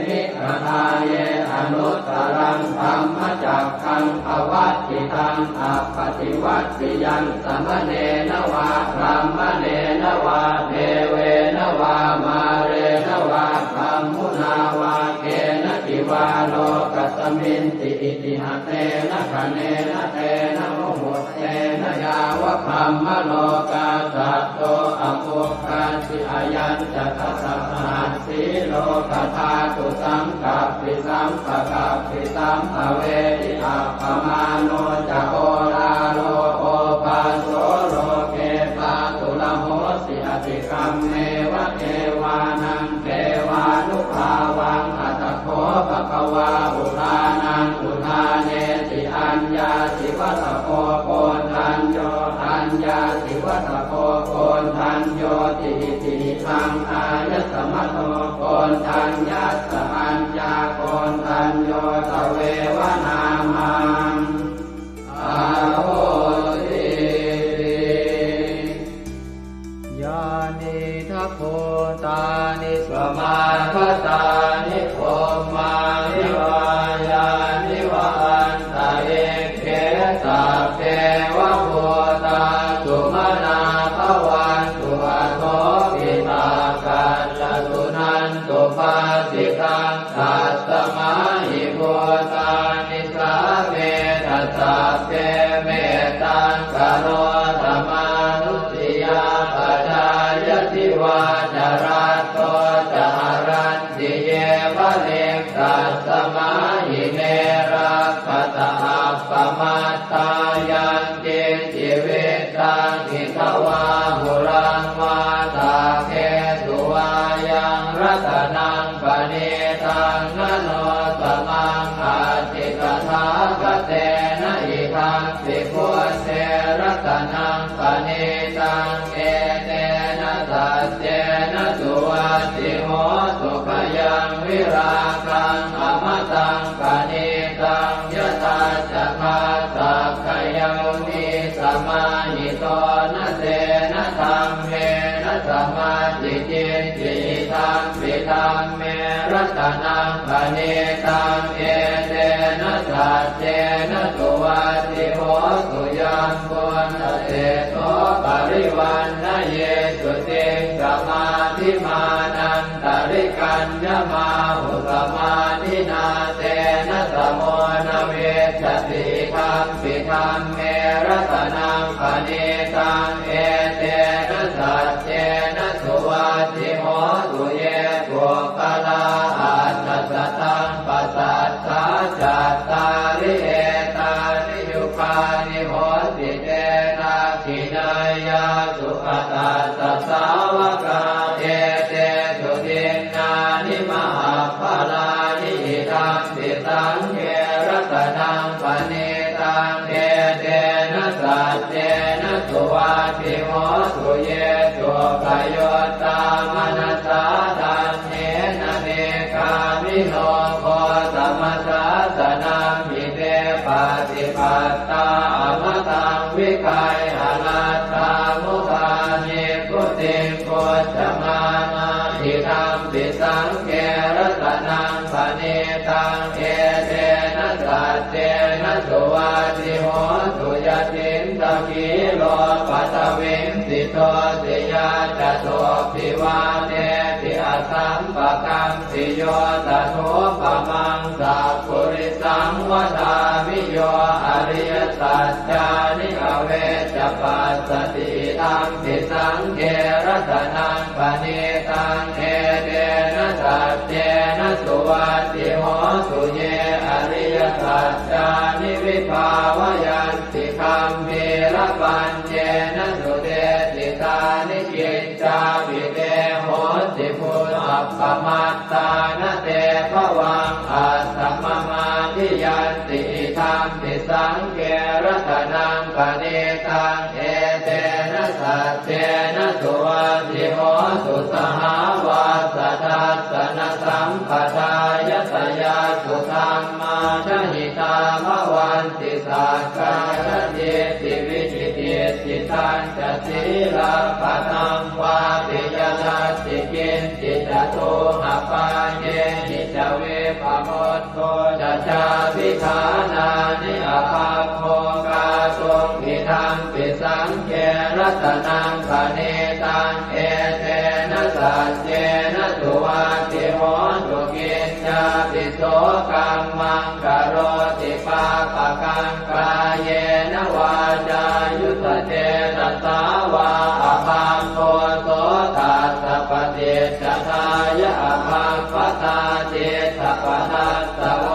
มิกทาเยอนุตตรังธรรมจักขังภวัตติตังอัปปติวัตติยังสัมมเนนวาพรหมเนนวาเทเวนวามาเรนวาพรหมุนาวาเกณทิวาโลกัสมินติอิติหะเตนะคะเนนะเตนะโมโหเตนะยาวะพรหมโลกาสัตโตอโภคาสิอายัญจตัสสะหัสสีโลกธาตุสังกัปปิสัมปะกัปปิสัมภเวทิอัปปมาโนจะโอลาโลโอปาโสโลเกปาตุละโหสิอติกัมเมวะเทวานังเทวานุภาวังอัตโขภควาอุทานังอุทาเนติอัญญาสิวัตโพโกนทัญโยอัญญาสิวัตโพโกนทัญโยติติทังอายสมัตโตโกนทัญญาสอัญญาโกนทัญโยตเววนามังอาโหติยานิทัพโพตานิสมาคตานิโภมานิวายานิวาอันตะเอเกสัพเพวะโพตาสุมานาภวันตุอะโทปิตากัลลตุนันตุปาสิตังสัตตมะหิโพตานิสาเมตัสสะเพเมตังกโรธรรมานุติยาปัจจายติวาจารัตโตจารันติเยวะเลกัสสมาหิเนรักขตาอัปปมัตตายังเกจิเวตังอิทวาหุรังวาตาเกตุวายังรัตนังปณิตังนโนตมังอาติกถาคเตนะอิทังปิโกเสรัตนังปณิตังเอเตนะสัจเจนะสุวัตติโหสุขยังวิราคังอมตังปณิตังยตาจักขาสักขยามิสมาหิโตนะเตนะธรรมเมนะสมาธิจิตติธัมปิธัมเมรัตนังปณิตังเอเตนะสัจเจนะสุวัตติโหสุยัมปุณณเตโสปริวันนะเยสุติสมาธิมานันตริกัญญมาหุสมาธินาเตนะสโมนะเวชติธัมปิธัมเมรัตนังปณิตังเอเตนะสัจเจนะสุวัตติโหสุเยปุคคลาอัตตสตังปัสสัทธาจัตตาริเอตานิยุคานิโหติเตนะขินายาสุขตาสัสสาวกาเอเตสุตินานิมหาภลานิอิทังปิตังเกรัตนังปณิตังเอเตนะสัจเจนะสุวัตติโหสุเยตุปโยตามนัสสาดันเนนะเนกามิโนโค ตตาอมตังวิกายอนัตตามุขานิพุติงโกจมานาหิธัมปิสังเกรัตนังปณิตังเอเตนะสัจเจนะสุวัติโหตุยตินตะกิโลปัตวิงสิโตสิยาจโตภิวาเนติอสัมปะกัมสิโยตโทปะมังสัพพุริสังวทามิโยอริยสัจจานิอเวจปัสสติธัมปิสังเกรัตนังปณิตังเอเตนะสัจเจนะสุวัติโหตุเยอริยสัจจานิวิภาวยันติคัมภีรปัญเจนะสุเตติตานิจิตจาภิเตโหติพุทธัปปมัตตานะเตภวังอัสสมมาทิยันติธัมปิสังเกรัตนังปณิตังเอเตนะสัจเจนะสุวัติโหตุสหาวาสทัสสนสัมปทายตยาสุธัมมาชหิตาภวันติสักกายติวิจิติสิทันจะศีลปะทังวาปิยทัสสิกินจิตโตหปาเยหิจเวปโมทโตจะชาพิธานานิอภาโภกาทรงพิธัมปิสังเกรัตนังปณิตังเอเตนะสัจเจนะสุวัติโหตุกินจาปิโสกัมมังกโรติปาปะกังกายเยนะวาจายุตเตนะสาวาอภาโคโสตัสสะปฏิจจทายะอภาปตาเจตปทัสสะโอ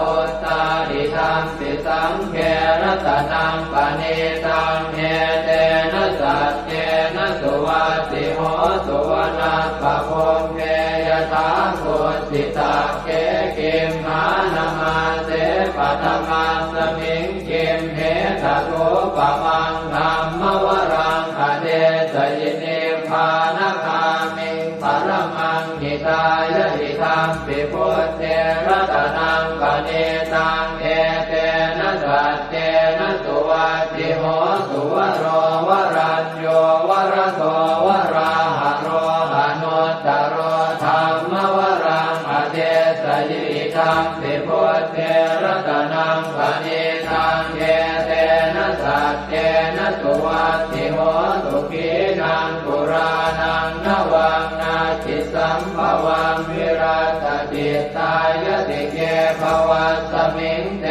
ตาดิธัมปิสังเกรัตนังปณิตังเอเตนะสัจเจนะสุวัติโหตุวนาปะโพเกยถาโคสิตาเกกิมมานามาเสปัตมังสมิงกิมเหตโตปะมังธัมมวรังอเดสยินิพพานคามิงปรมังหิตายะหิธัมปิพุทเทรัตนังปณิตังเอเตนะสัจเจนะสุวัติโหตุวโรวรัญโยวรโตวราหะโรหะโนตโรธัมมวรังอเดสยิธัมปิพุทเทรัตนังปณิตังเอเตนะสัจเจนะสุวัติโหตุขีนังปุรานังนวังนาจิสัมภวังวิรัตติตายติเกภวัสสมิงเต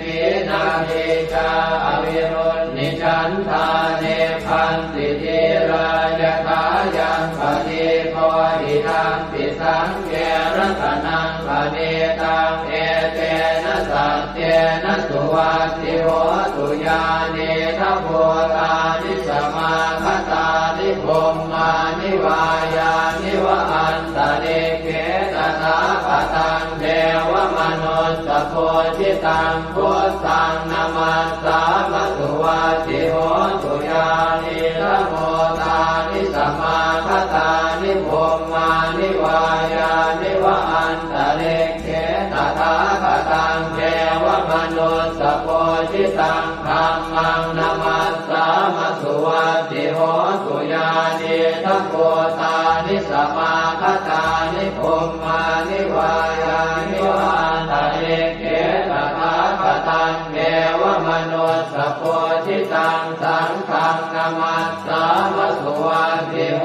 กีนาหิจาอวิรุณนิจันทาเนพันติจิรายถายังปฏิโพหิธัมปิสังเกรัตนังปณิตังเอเตนะสัจเจนะสุวัติโหตุญาณิทัพโพธานิสมาคตานิพมมานิวายานิวะอันตะเนเกตถาคตังเทวมนุสสโพธิตังพุทธังนามัสสามะสุวัติโหตุญาณิทัพโพธานิสมาคตานิพมมานิวายานิวะอันตะเนเกตถาคตังเทวมนุสสโพธิตังธัมมังนามัสสามะสุวัติโหตุญาณิทัพโพธานิสมาคตานิพมมานิวายานิวะอันตะเนเกตถาคตังเทวมนุสสโพธิตังสังฆังนามัสสามะสุวัติโห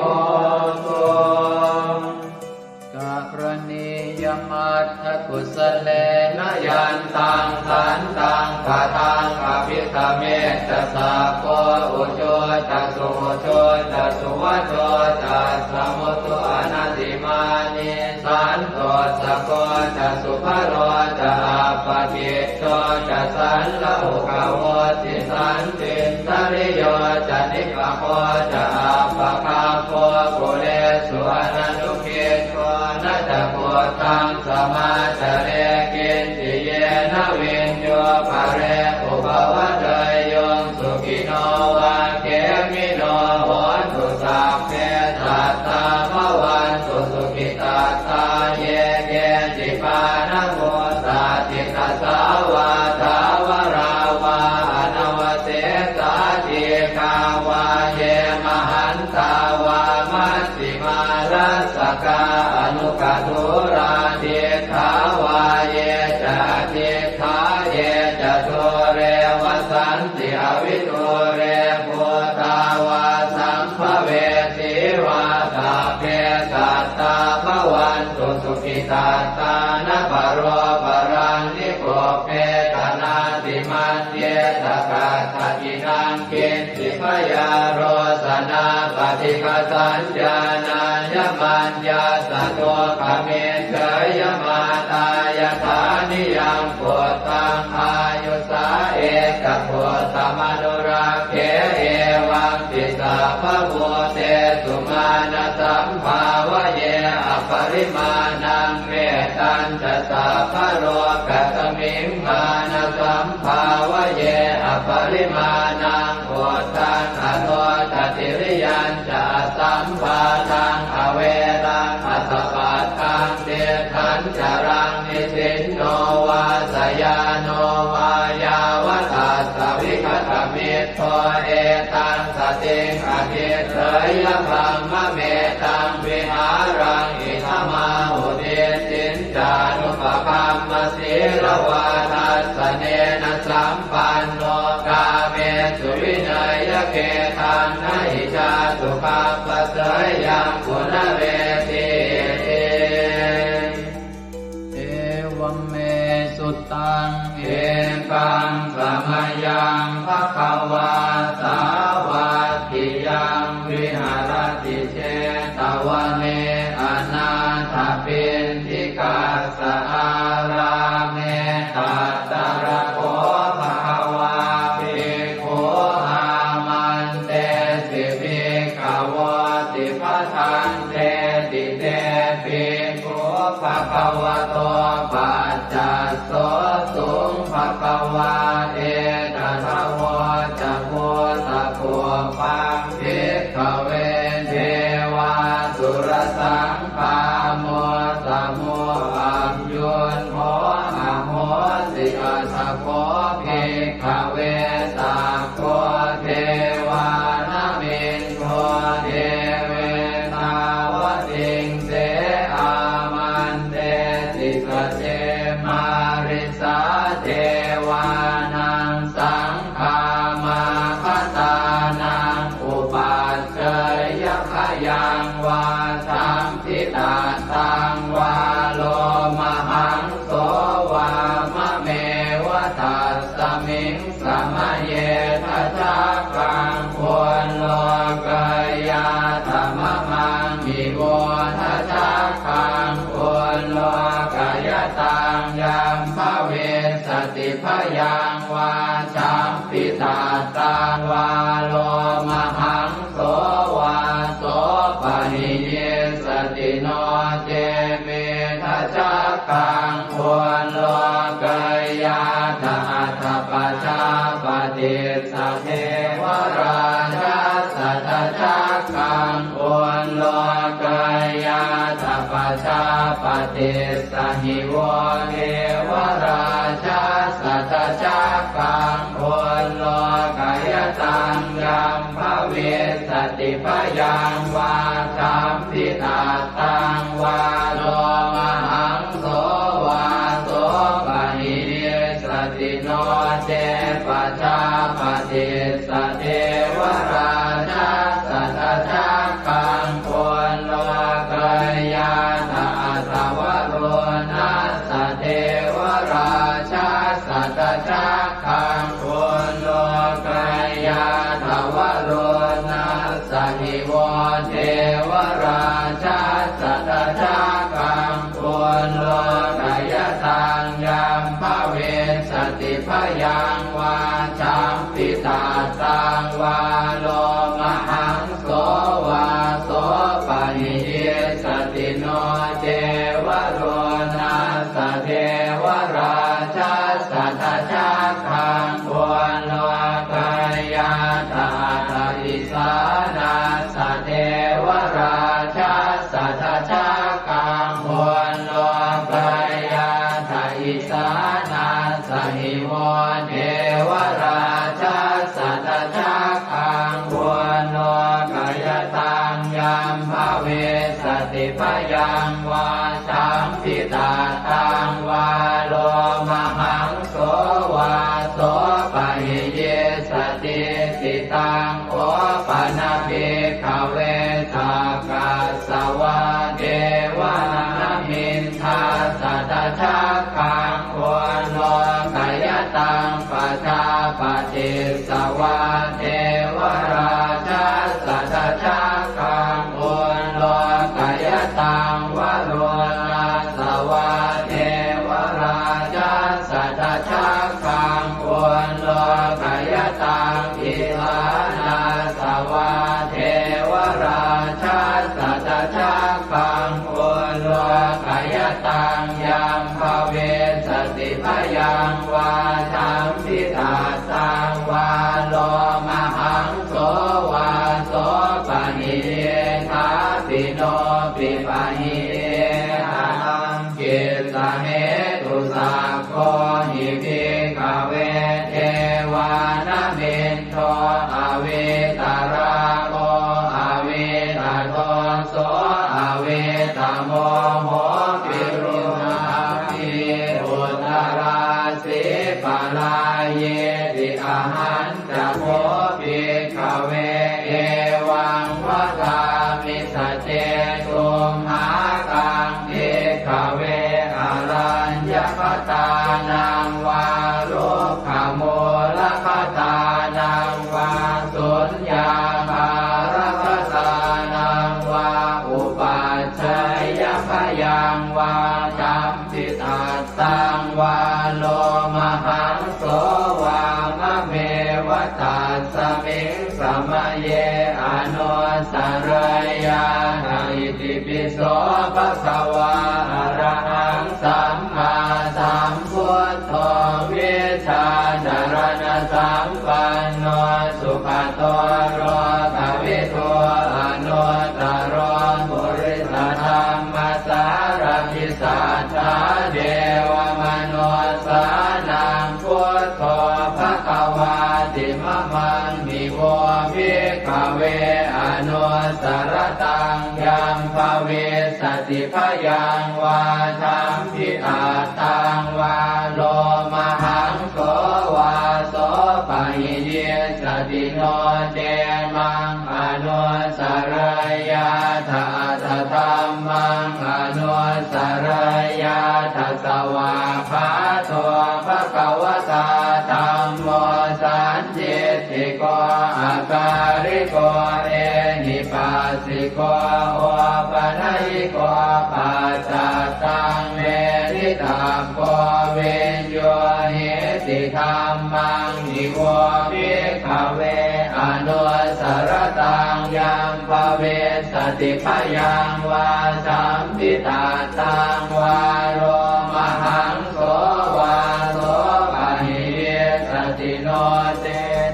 ตุกะกรณียมัตถกุสเลนะยันตังขันตังปะทังอภิธเมตสาโกอุโชจัสสุโชจัสสุวัโชจัสสมุตุอนัตติมานิสันโตสโกจัสสุภโรจะอาปะกิจโชจะสันละอุกโวติสันตินทริโยจะนิปะโคจะอาปะคาโคกุเลสุอนันตุเกโกนะจะโพธังสมาจาเรกินติเยนะวินโยภะเรอุปวะเตยโยสุขิโนวะเกมิโนโหตุสัพเพสัตตาภวันตุสุขิตาตาเยเกจิปานะโมสัจจิตสาวาทาวราวาอนว วิตุเรปุตาวาสัมภเวสีวาตาเพสัตตาภวันตุสุขิตาตานปโรปรังนิโกเพตนาติมันเยตกาตตินังกินติพยาโรสนาปฏิฆสัญญาณายมันยาสะโตขเมเฉยมาตายฐานิยังโพธังอายุสาเอกโพธมนุราเขเอวังติสาภโวเตสุมาณสัมภาวะเยอปริมาณังเมตัญจะสาภโรกัสมิงมาณสัมภาวะเยอปริมาณังโพธังอโนทติริยัญจะสัมภาทังอเวรังอัสสะปัตตังเดทันจรังนิสินโนวาสยาโนวายาวตัสสวิคตมิตโตเอตังสติงอภิเสยพัมมะเมตังวิหารังอิทมาหุเดสินจานุปคัมมสีลวาทัสสเนนะสัมปันโนกาเมสุวินัยเกตังนะหิจาสุขัปปะเสยยังกุณเวทีเอวเมสุตังเอกังสมยังภควาสาวัตถิยังวิหารติเชตวันเนอนาถปิณฑิกาสอาราเมตัตตระโคภควาภิกขุอามันเตสิภิกขวติปทันเตติเตภิกขุภควโตปัจจัสโสสุงภควาเอตถาวจักโพตะโพปังภิกขเวเทวาสุรสังฆาโมสมุอัมยุนโมอะโหสิอัสสะโคภิกขเวตาโคเทวานามินโทเทเวตาวติงเสอามันเตติสเจมาริสาเทวานังสังฆามาคตานังอุปัชเชยขยังวาสัมพิตาตังวาโลมหังโสวามะเมวะตัสสมิงสมะเยทัจจกังควรโลกยาธรรมมังมิโวทัจจกังควรโลกยตังยัมภเวสติพยังวาสัมพิตาตังวาโลมหังโสวาโสปะหิเยสติโนเจเมทัจจกังควรโลกยาตอัตถปัจจาปฏิสัพเพวราชาสัทธจักกังควรโลกยาตปัจจาปฏิสหิวเทวราชาสัทธจักกังควรโลกยตังยัมภเวสติพยังวาสัมพิตาตังวาโลมหังโสวาโสปะหิเยสติโนเจปัจจาปฏิสเทวราชาสัทธจักกังควรโลกยาตอัตถวโรนัสสเทวราชาสัทธจักกังควรโลกยาตวโรนัสสหิวเทวราชาสัทธจักกังควรโลกยตังยัมภเวสติพยังวาสัมพิตาตังวาโลมหังโสวาโสปะหิเยสติโนเจวโรนัสสเทวราชาสัทธจักกังควรโลกยาตาตาอิสานาสเทวราชาสัทธจักกังควรโลกยาตาอิสานาสหิวเทวราชาสัทธจักกังควรโลกยตังยัมภเวสติพยังวาสัมพิตาตังวาโลมหังโสวาโสปะหิเยสติ สัมพิตาสังวาโลมหังโสวาโสปะหิทาปิโนปิปะหิหังกิสเหตุสักโคหิภิกขเวเทวานมินโทอเวตาราโมอเวตาโทโสอเวตาโมโหปิรุณาภิอุตราสิปะลาเยติอาหันจะโพภิกขเวเอวังวะกามิสเจตุมหากังภิกขเวอรัญญคตานังวารุขโมลคตานังวาสุญญาภารคตานังวาอุปัชฌยพยังวาจัมปิตาสังวาโลมหังโสวามะเมวะตัสสมิงสมะเยอนุสรยานาอิติปิโสภะคะวาอะระหังสัมมาสัมพุทโธวิชาจารณะสัมปันโนสุขโตโรภวิโตอนุตตรปุริสธรรมสารทิสัทธาเดวมนุสสานังพุทโธภควาติมะมังมิโวภิกขเวอนุสรตังยัมภเวสติพยังวาทัมพิอาตังวาโลมหังโสวาโสปะหิเยสติโนเจมังอนุสรยาทาทธรรมังอนุสรยาทัสสวาภาโตภควตาธัมโมสันจิติโกอาการิโกเอหิปัสสิโกโอปนัยโกปัจจตังเมริตาโกเวนโยหิติธัมมังนิโวภิกขเวอนุสรตังยัมภเวสติพยังวาสัมพิตาตังวาโลมหังโสวาโสปะหิเยสติโนเต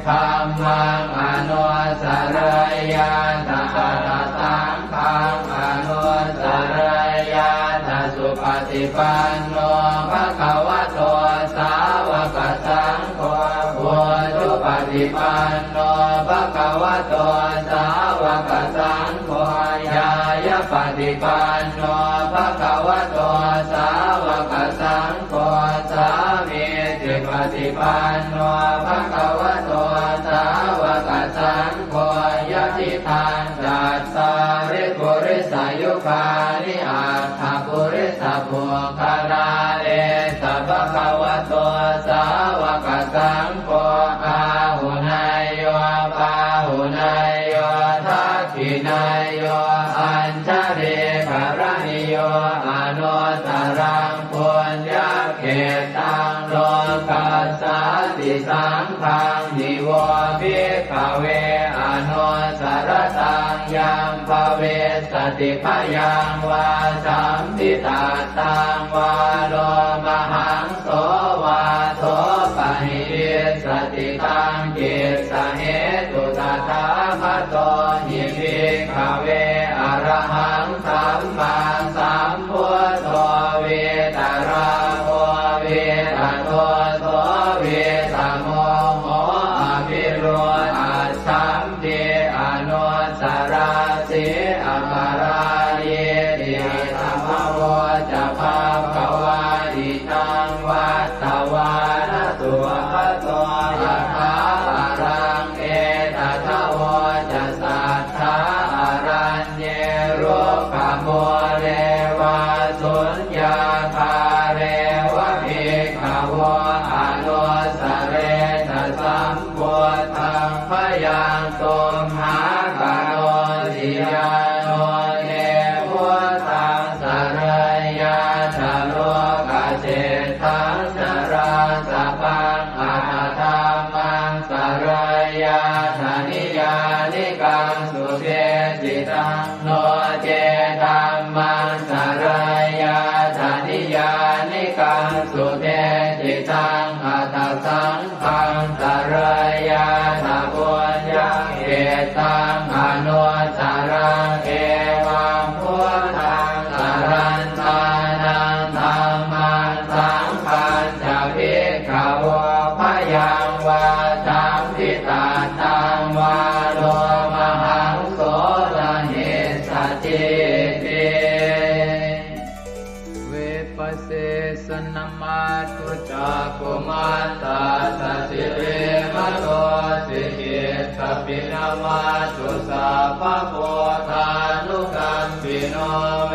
ธัมมังอนุสรยาตถาสังฆังอนุสรยาตสุปฏิปันโนภะคะวะโตสาวกสังโฆพุทธปฏิปันโนภะคะวะโตสาวกสังโฆญาญาปฏิปันโนภะคะวะโตสาวกสังโฆสามีจิปฏิปันโนภะคะวะโตสาวกสังโฆยะติทานจัตตาริปุริสายุคานิอัตถปุริสปุคลาเอสัพพะวะโตสาวกสังโฆอาหุนายโยปาหุนายโยทักขินายโยอัญชเรกรณิโยอนุตตรังปุญญเขตังโลกัสสติสังฆังนิโวภิกขเวอนุสรตังยัมภเวสติพยังวาสัมพิตาตังวาโลมหังโสวาโสปะหิสติตังกิสเหตุตถาคโตหิภิกขเวอรหังสัมมาสัมพุทโธเวตาราโมเวตาโตโสเวตาโมโหอภิโรอัสสัมเดอนุสราสิอัปาราเยติธัมมโวจะภาควาอิตังวัตตวานตุภะโตยะถาอารังเอตถะโวจะสัทธาอารัญเยโรกโมเรวาสุญญาภาเรวะภิกขโวอนุสเรทสัมพุทธังพยังตุมหากโนติยาโนเนพุทธังสรยาชโลกเจตังสราสปังอาธรรมังสรยาธนิยานิกังสุเทจิตังโนเจธัมมังสรยาธนิยานิกังสุเทจิตังอัต ตังอนุสารังเอวังพุทธังสรันตานังธัมมังสังฆังจะภิกขวพยังวาจัมปิตาตังวาโลมหังโสรหิสจิติเวปัสเสสนมาตุจักขุมาตาสสิเรมะโตสิกิตปินามาตุสัพพะโพธานุกัมปิโนเว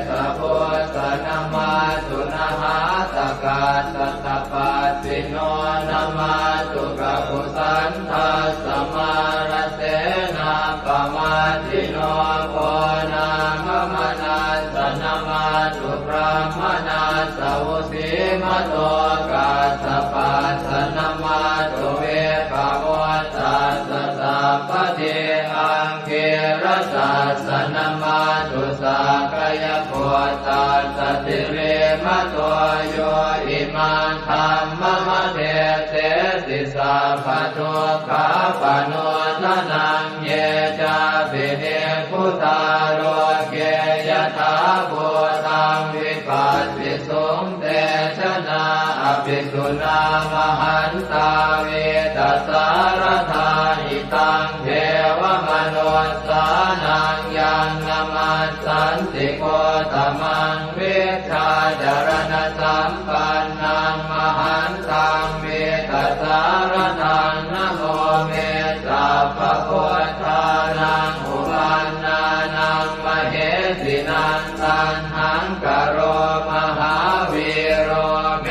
สะโพสนามาตุนะหาตกาสัตตปัสสิโนนามาตุกะปุสันทัสสมารเสนาปมาทิโนโพนามมนาสนามาตุพระมนาสวุสีมโตกาสปัสสนามาตุเวภาวตัสสะสัพพะเทอังเกรสัสสนามาตุสักกายโพตัสสะติเรมะโตโยอิมังธัมมะมะเทเตสิสัพพะทุกขาปโนทนังเยจาปิเนพุทธาโรเกยถาภูตังวิปัสสิสุงเตชนะอภิสุนามหันตาเวตัสสารธาหิตังเทวมนุสสานังยังนามัสสันติโกตมังเวชาจารณสัมปันนังมหันตังเวตัสสารทังนะโมเมสัพพะโพธานังอุปันนานังมเหสินันตันหังกโรมหาวีโรเม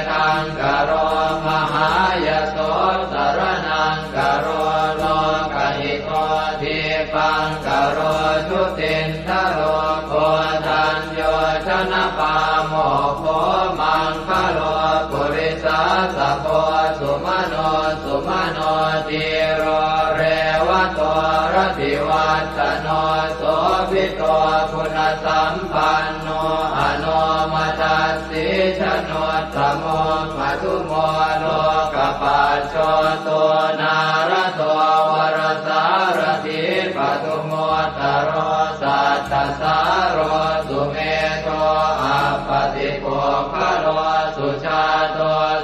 ทังกโรมหายโสสรนังกโรโลกหิโตทิปังกโรชุตินทโรโคทัญโยชนะปาโมโคมังคโลปุริสาสะโพสุมโนติโรเรวะโตรติวัตโนโสภิโตคุณสัมปันโนอโนมัสสิชโนตโมมัทุโมโลกปัจโชโตนารโตวรสารถิปทุโมตโรสัตตสารโรสุเมโตอัปปติโกภโลสุชาโต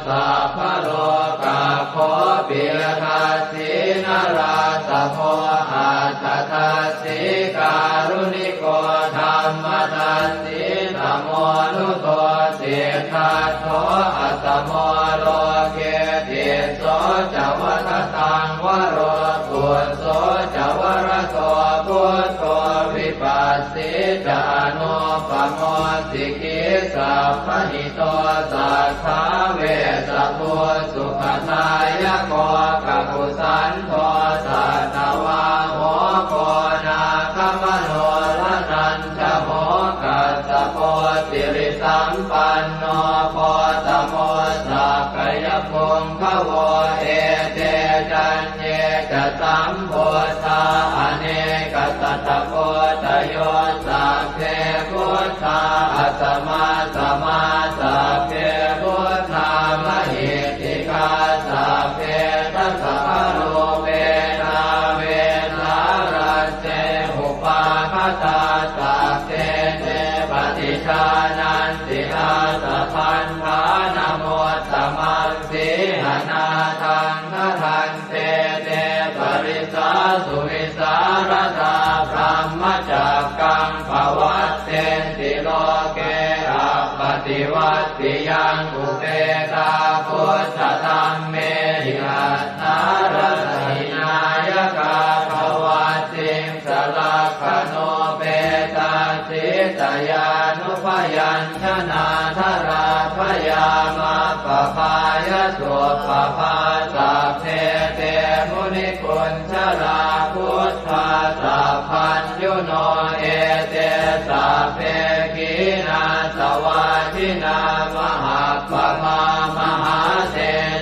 สัพพโลกาโคปิยทัสสินาราสโมอาทัสสิการุณิโกธรรมทัสสิธรรมโมนุโตเสทัสโตอัตโมโลเกติโสจวัตตังวโรกุโสจวรโตพุทโธวิปัสสิจานุปโมสิกิสัพพหิโตสัทธาเวสสุสุขทายโกกัปปุสันโทสัตวาโหโกนาคมโนรนันทโหกัสสโพสิริสัมปันโนโพตโมสักกายพงขโวเอเตจันเยจะสัมโพธาอเนกสัตตโพตโยสัพเพพุทธาอัสมาสมาสัพเพพุทธามหิติกาสัพเพทัสสะโลเวนาเวนารัสเสหุปาคตาสัพเพเตปฏิชานันติอาสะพันธานโมตตมังสีหนาทังนะทันเตเตปริสาสุวิสารธาพรหมจักกังภวัตเตติโลเกอัปปติวัตติยังอุเปตาพุทธธรรมเมหิอัตถารหินายกาภวัตติสลักขโนเปตาสิตยานุพยัญชนะธราพยามาปภายสุปภาสัพเพเตมุนิกุญชลาพุทธาสัพพัญยุโนเอเตสัพเพกีนาสวาทินามหาปมามหาเต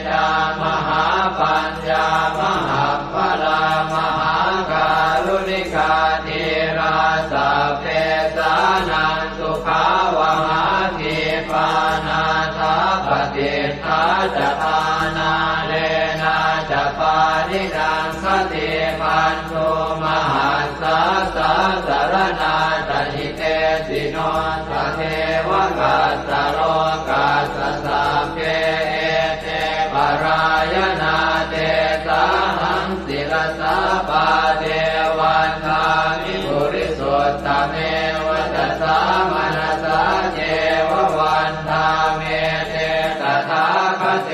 จามหาปัญญามหาพลามหาการุณิกาธีราสัพเพสานังสุขาวหาทีปานาทาปฏิทาจทานาเลนะจะปานิดังข ติปันโทมหัสสะสะสารนาตหิเตสิโนสะเทวกัสสะโลกัสสะสัพเพเอเตปรายนาเตสาหังศิลสาปาเทวันทามิปุริสุทธเมวัตสามนัสสะเจววันทาเมเตตถาคเต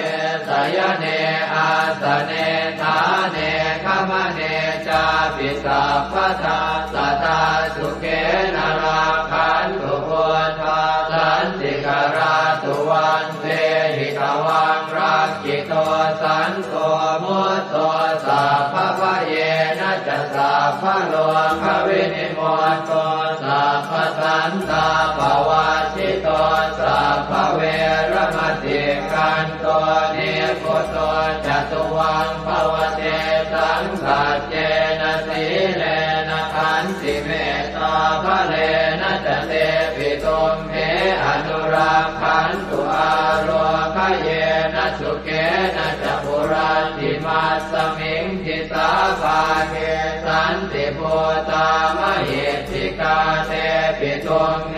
สยเนอาสเนทาเนขมเนจาปิสัพพทาสัตตาสุเกนราคันตุพุทธาสันติกราตุวันเตหิตวังรักขิโตสันโตมุตโตสัพพะเยนะจะสัพพะโลกวินิโมตโตสัพพะสันตาภวาชิโตสัพพะเวรมติกันโตนิโคโตจตุวังภวเตสังสัจเจนะสีเลนะขันติเมตตาภะเลนะจะเตปิตุมเหอนุรักขันตุอาโรคเยนะสุเกนะจะปุราติมัสสมิงทิสาภาเกสันติโพตามเหติกาเตปิตุมเห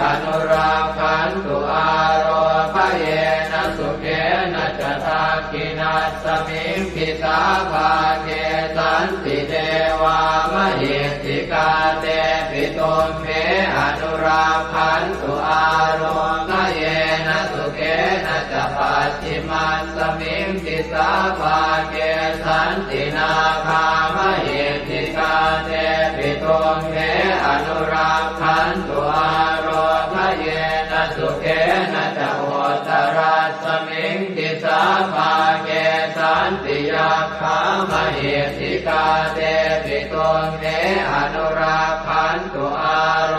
อนุรักขันตุอาโรคเยนะสุเกนะจะทักขินัสสมิงทิสาภาเกสันติเทวามเหติกาเตปิตุมเหอนุรักขันตุอาโรคเยนะสุเกนะจะปัจฉิมัสสมิงทิสาภาเกสันตินาคามเหติกาเตปิตุมเหอนุรักขันตุอาโรคเยนะสุเกนะจะโหตรัสสมิงทิสาภาเกสันติยาคามเหติกาเตปิตุมเหอนุรักขันตุอาโร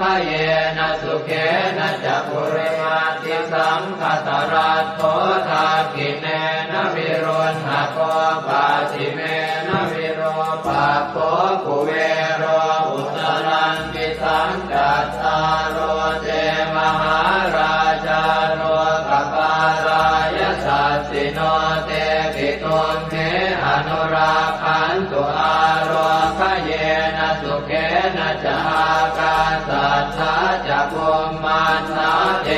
คเยนะสุเกนะจะปุริมาติสังคตรัตโธทากิเนนะวิรุณหะโกปาติเมนะวิโรปะโคกุเวโรอุตรังปิสังกัตตาโรเจมหาราชาโรกปารายสัสสิโนเตปิตุมเหอนุรักขันตุอาโรคเยนะสุเกนะจะอากาสัทธาจะภูมิมันนาเท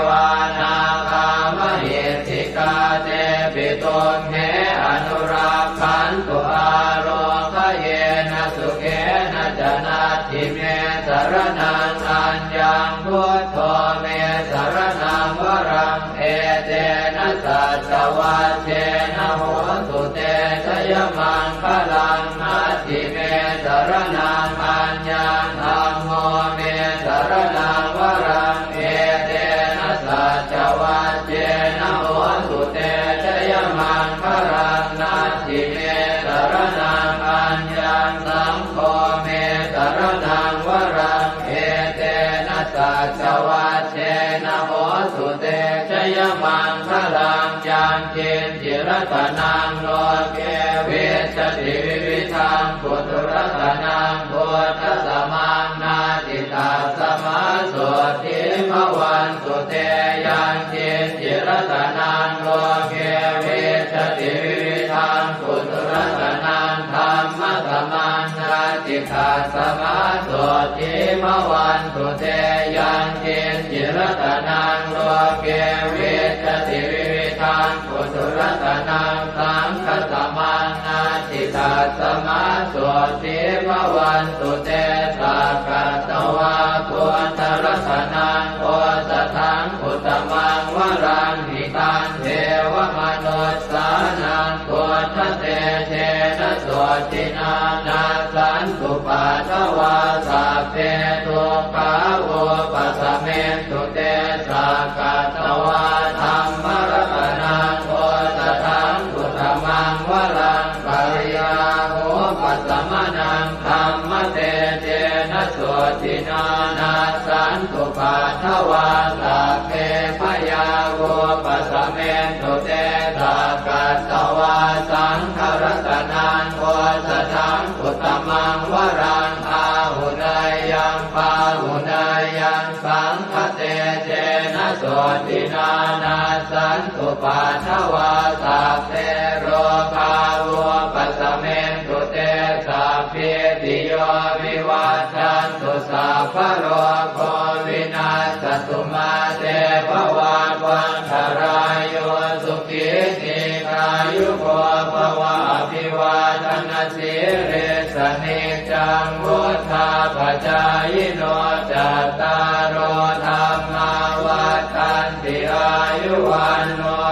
วานาคามเหติกาเตปิตุมเหอนุรักขันตุอาโรคเยนะสุเกนะจะนาทิเมสรนังอัญญังพุทโธเมสรนังวรังเอเตนะสัจวัชเชนะโหตุเตชยมังคลังนาทิเมสรนังอัญญังธัมโมเมสรนังวรังเอเตนะสัจวัชเชนะโหตุเตชยมังคลังนาทิเมสรนังอัญญังสังโฆเมสรนังวรังเอเตนะสัจวัชเชนะโหตุเตชยมังคลังยังเกณฑ์จิรตนังโลเกเวชติวิวิธังปุถุรตนังพุทธสมังนาติตาสมาโสติภวันตุเตยังเกณฑ์จิรตนังโลเกเวชติวิวิธังปุถุรตนังธรรมสมังนาติตาสมาโสติภวันตุเตยังเกณฑ์จิรตนังโลเกเวชติวิวิธังปุถุรตนังสังฆสมังนาติตาสมาโสติภวันตุเตสักกะตวะพุทธรัตนังโอสถังอุตตมังวรังหิตังเทวมนุสสานังพุทธเตเชนะโสตินานาสันตุปัสสวะสัพเพทุกขาโอปัสสเมตุเตสักกะตวะธัมมรัตนังโอสถังอุตตมังวรังปริยาโหปัสสมนังธัมมเตเชนะโสตินานาสันตุปัสสวะสัพเพพยาโหปัสสเมตุเตสักกะตวะสังฆรัตนังโอสถังอุตตมังวรังอาหุนายยังปาหุนายยังสังฆเตเจนะโสตินานาสันตุปัสสวะสัพเพโรคาโวปัสสเมตุ เรสเนจังวุธาปจายโนจัตตารโอธรรมาวัฏันติอายุวันโน